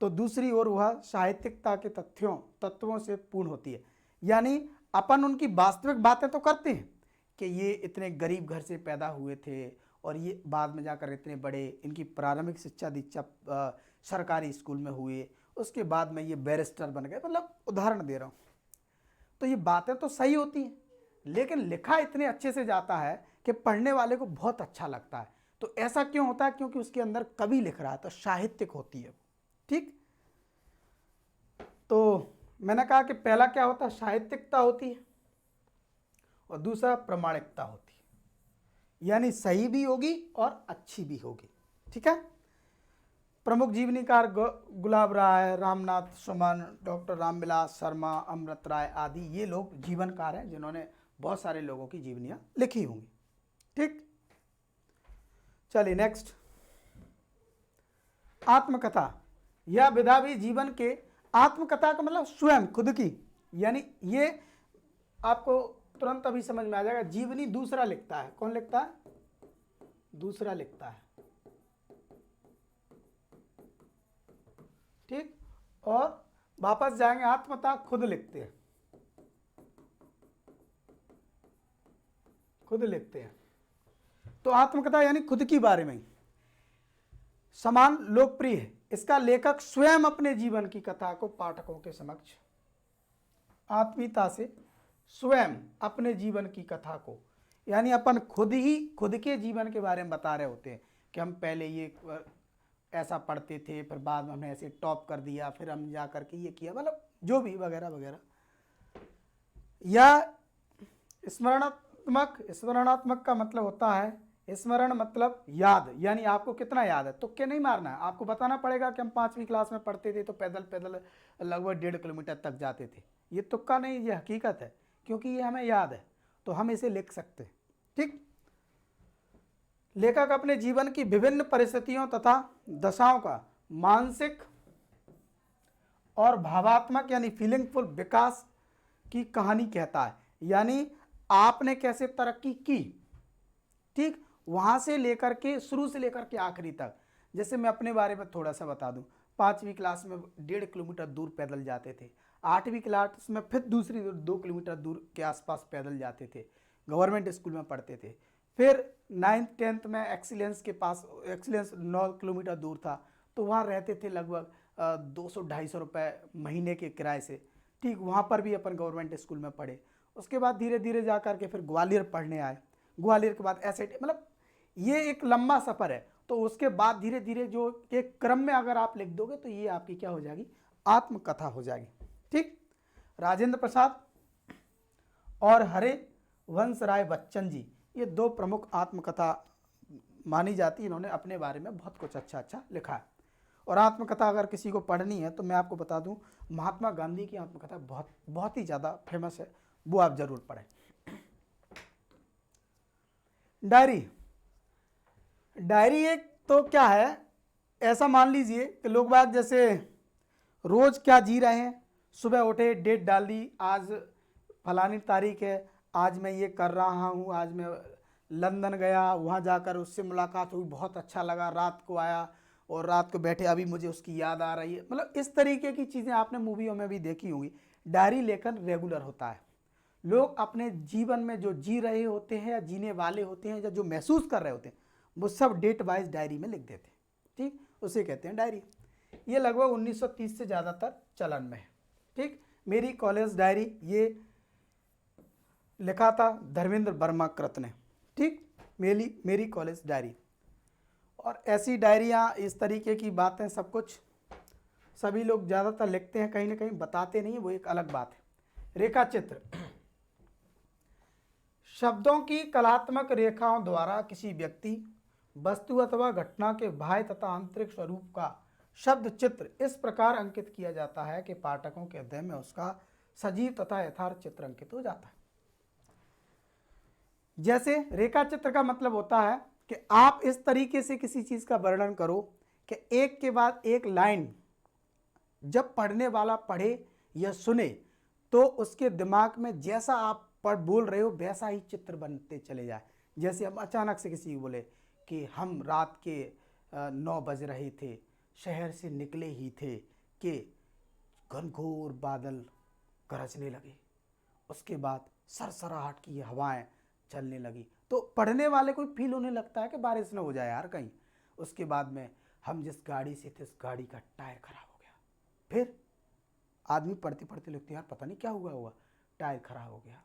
तो दूसरी ओर वह साहित्यिकता के तत्वों से पूर्ण होती है, यानी अपन उनकी वास्तविक बातें तो करते हैं कि ये इतने गरीब घर से पैदा हुए थे और ये बाद में जाकर इतने बड़े, इनकी प्रारंभिक शिक्षा दीक्षा सरकारी स्कूल में हुए, उसके बाद में ये बैरिस्टर बन गए, मतलब उदाहरण दे रहा हूँ। तो ये बातें तो सही होती हैं, लेकिन लिखा इतने अच्छे से जाता है कि पढ़ने वाले को बहुत अच्छा लगता है। तो ऐसा क्यों होता है, क्योंकि उसके अंदर कवि लिख रहा है, तो साहित्यिक होती है। ठीक, तो मैंने कहा कि पहला क्या होता है, साहित्यिकता होती है, और दूसरा प्रामाणिकता होती है, यानी सही भी होगी और अच्छी भी होगी। ठीक है, प्रमुख जीवनीकार गुलाब राय, रामनाथ सुमन, डॉक्टर रामविलास शर्मा, अमृत राय आदि ये लोग जीवनकार हैं जिन्होंने बहुत सारे लोगों की जीवनियां लिखी होंगी। ठीक, चलिए नेक्स्ट, आत्मकथा। यह विधा भी जीवन के, आत्मकथा का मतलब स्वयं खुद की, यानी ये आपको तुरंत अभी समझ में आ जाएगा। जीवनी दूसरा लिखता है, कौन लिखता है, दूसरा लिखता है, ठीक। और वापस जाएंगे आत्मकथा, खुद लिखते हैं, खुद लिखते हैं। तो आत्मकथा यानी खुद की बारे में समान लोकप्रिय है। इसका लेखक स्वयं अपने जीवन की कथा को पाठकों के समक्ष आत्मीयता से स्वयं अपने जीवन की कथा को, यानी अपन खुद ही खुद के जीवन के बारे में बता रहे होते हैं कि हम पहले ये ऐसा पढ़ते थे, फिर बाद में हमने ऐसे टॉप कर दिया, फिर हम जा करके ये किया, मतलब जो भी वगैरह वगैरह। या स्मरणात्मक का मतलब होता है, स्मरण मतलब याद, यानी आपको कितना याद है। तुक्के नहीं मारना है, आपको बताना पड़ेगा कि हम 5वीं क्लास में पढ़ते थे तो पैदल पैदल लगभग 1.5 किलोमीटर तक जाते थे। ये तुक्का नहीं, ये हकीकत है, क्योंकि ये हमें याद है तो हम इसे लिख सकते हैं, ठीक। लेखक अपने जीवन की विभिन्न परिस्थितियों तथा दशाओं का मानसिक और भावात्मक यानी फीलिंगफुल विकास की कहानी कहता है। यानी आपने कैसे तरक्की की, ठीक, वहां से लेकर के शुरू से लेकर के आखिरी तक। जैसे मैं अपने बारे में थोड़ा सा बता दूं, 5वीं क्लास में 1.5 किलोमीटर दूर पैदल जाते थे, 8वीं क्लास में फिर दूसरी 2 किलोमीटर दूर के आसपास पैदल जाते थे, गवर्नमेंट स्कूल में पढ़ते थे। फिर 9th 10th में एक्सीलेंस 9 किलोमीटर दूर था, तो वहाँ रहते थे लगभग 200-250 रुपये महीने के किराए से, ठीक। वहाँ पर भी अपन गवर्नमेंट स्कूल में पढ़े। उसके बाद धीरे धीरे जा कर के फिर ग्वालियर पढ़ने आए, ग्वालियर के बाद ऐसे, मतलब ये एक लंबा सफ़र है। तो उसके बाद धीरे धीरे जो एक क्रम में अगर आप लिख दोगे तो ये आपकी क्या हो जाएगी, आत्मकथा हो जाएगी, ठीक। राजेंद्र प्रसाद और हरे वंश राय बच्चन जी, ये 2 प्रमुख आत्मकथा मानी जाती है। इन्होंने अपने बारे में बहुत कुछ अच्छा अच्छा लिखा है। और आत्मकथा अगर किसी को पढ़नी है तो मैं आपको बता दूं, महात्मा गांधी की आत्मकथा बहुत ही ज़्यादा फेमस है, वो आप जरूर पढ़ें। डायरी एक तो क्या है, ऐसा मान लीजिए कि लोग बाग जैसे रोज क्या जी रहे हैं, सुबह उठे, डेट डाल दी, आज फलानी तारीख है, आज मैं ये कर रहा हूँ, आज मैं लंदन गया, वहाँ जाकर उससे मुलाकात हुई, बहुत अच्छा लगा, रात को आया और रात को बैठे अभी मुझे उसकी याद आ रही है। मतलब इस तरीके की चीज़ें आपने मूवियों में भी देखी होंगी। डायरी लेखन रेगुलर होता है। लोग अपने जीवन में जो जी रहे होते हैं या जीने वाले होते हैं या जो महसूस कर रहे होते हैं, वो सब डेट वाइज डायरी में लिख देते हैं, ठीक। उसे कहते हैं डायरी। ये लगभग 1930 से ज़्यादातर चलन में है, ठीक। मेरी कॉलेज डायरी ये लिखा था धर्मेंद्र वर्मा कृत ने, ठीक। मेरी कॉलेज डायरी। और ऐसी डायरियाँ, इस तरीके की बातें, सब कुछ सभी लोग ज़्यादातर लिखते हैं, कहीं ना कहीं बताते नहीं, वो एक अलग बात है। रेखा चित्र, शब्दों की कलात्मक रेखाओं द्वारा किसी व्यक्ति, वस्तु अथवा घटना के बाह्य तथा आंतरिक स्वरूप का शब्द चित्र इस प्रकार अंकित किया जाता है कि पाठकों के हृदय में उसका सजीव तथा यथार्थ चित्र अंकित हो जाता है। जैसे रेखा चित्र का मतलब होता है कि आप इस तरीके से किसी चीज का वर्णन करो कि एक के बाद एक लाइन जब पढ़ने वाला पढ़े या सुने तो उसके दिमाग में जैसा आप बोल रहे हो वैसा ही चित्र बनते चले जाए। जैसे हम अचानक से किसी को बोले कि हम रात के 9 बज रहे थे, शहर से निकले ही थे कि घनघोर बादल गरजने लगे, उसके बाद सरसराहट की हवाएं चलने लगी, तो पढ़ने वाले को फील होने लगता है कि बारिश न हो जाए यार कहीं। उसके बाद में हम जिस गाड़ी से थे उस गाड़ी का टायर खराब हो गया। फिर आदमी पढ़ते पढ़ते लिखते यार पता नहीं क्या हुआ होगा, टायर खराब हो गया।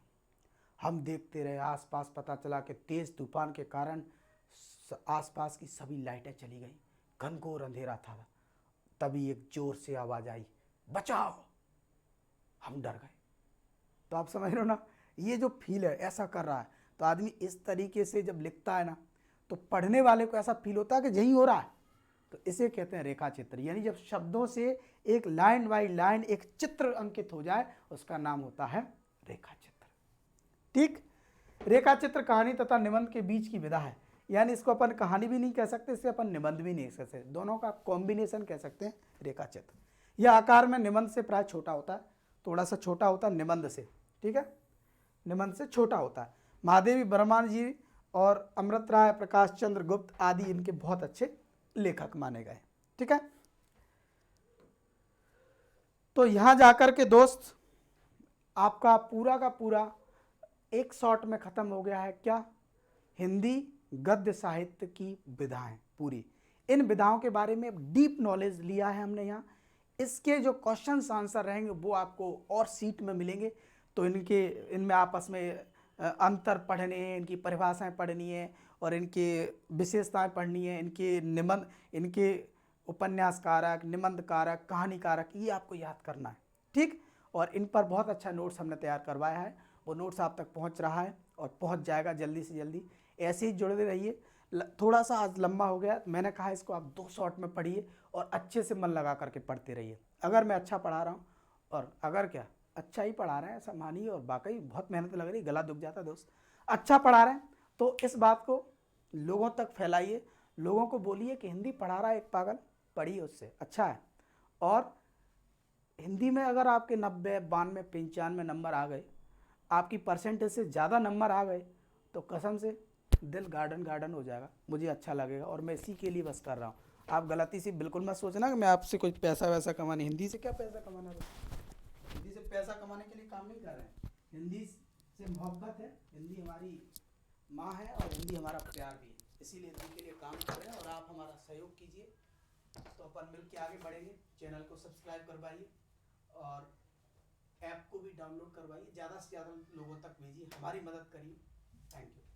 हम देखते रहे आसपास, पता चला कि तेज तूफान के कारण आसपास की सभी लाइटें चली गई, घनघोर अंधेरा था। तभी एक जोर से आवाज आई, बचाओ। हम डर गए। तो आप समझ रहे हो ना, ये जो फील है ऐसा कर रहा है। तो आदमी इस तरीके से जब लिखता है ना तो पढ़ने वाले को ऐसा फील होता है कि यही हो रहा है। तो इसे कहते हैं रेखा चित्र। यानी जब शब्दों से एक लाइन बाई लाइन एक चित्र अंकित हो जाए उसका नाम होता है रेखा चित्र, ठीक। रेखा चित्र कहानी तथा निबंध के बीच की विधा है। यानी इसको अपन कहानी भी नहीं कह सकते, इसे अपन निबंध भी नहीं कह सकते, दोनों का कॉम्बिनेशन कह सकते हैं रेखा चित्र। यह आकार में निबंध से प्राय छोटा होता है, थोड़ा सा छोटा होता है निबंध से, ठीक है, निबंध से छोटा होता है। महादेवी वर्मा जी और अमृत राय, प्रकाश चंद्र गुप्त आदि इनके बहुत अच्छे लेखक माने गए। ठीक है, तो यहां जाकर के दोस्त आपका पूरा का पूरा एक शॉट में खत्म हो गया है क्या, हिंदी गद्य साहित्य की विधाएं पूरी। इन विधाओं के बारे में डीप नॉलेज लिया है हमने यहाँ। इसके जो क्वेश्चंस आंसर रहेंगे वो आपको और सीट में मिलेंगे, तो इनमें आपस में अंतर पढ़ने हैं, इनकी परिभाषाएं पढ़नी है और इनकी विशेषताएं पढ़नी है, इनके उपन्यास कारक, निबंध कारक, कहानी कारक, ये आपको याद करना है। ठीक, और इन पर बहुत अच्छा नोट्स हमने तैयार करवाया है, वो नोट्स आप तक पहुंच रहा है और पहुंच जाएगा जल्दी से जल्दी। ऐसे ही जुड़े रहिए। थोड़ा सा आज लंबा हो गया, मैंने कहा इसको आप 2 शॉट में पढ़िए और अच्छे से मन लगा करके पढ़ते रहिए। अगर मैं अच्छा पढ़ा रहा हूँ और अगर क्या अच्छा ही पढ़ा रहे हैं ऐसा मानिए, और वाकई बहुत मेहनत लग रही, गला दुख जाता दोस्त, अच्छा पढ़ा रहे हैं तो इस बात को लोगों तक फैलाइए, लोगों को बोलिए कि हिंदी पढ़ा रहा है एक पागल, पढ़िए उससे, अच्छा है। और हिंदी में अगर आपके 90, 92, 95 नंबर आ गए, आपकी परसेंटेज से ज़्यादा नंबर आ गए, तो कसम से दिल गार्डन गार्डन हो जाएगा, मुझे अच्छा लगेगा और मैं इसी के लिए बस कर रहा हूँ। आप गलती से बिल्कुल मत सोचना कि मैं आपसे कुछ पैसा वैसा कमाने, हिंदी से क्या पैसा कमाना है, हिंदी से पैसा कमाने के लिए काम नहीं कर रहे हैं। हिंदी से मोहब्बत है, हिंदी हमारी माँ है और हिंदी हमारा प्यार भी है, इसीलिए हिंदी के लिए काम कर रहे हैं और आप हमारा सहयोग कीजिए तो अपन मिल के आगे बढ़ेंगे। चैनल को सब्सक्राइब करवाइए और ऐप को भी डाउनलोड करवाइए, ज़्यादा से ज़्यादा लोगों तक भेजिए, हमारी मदद करिए। Thank you.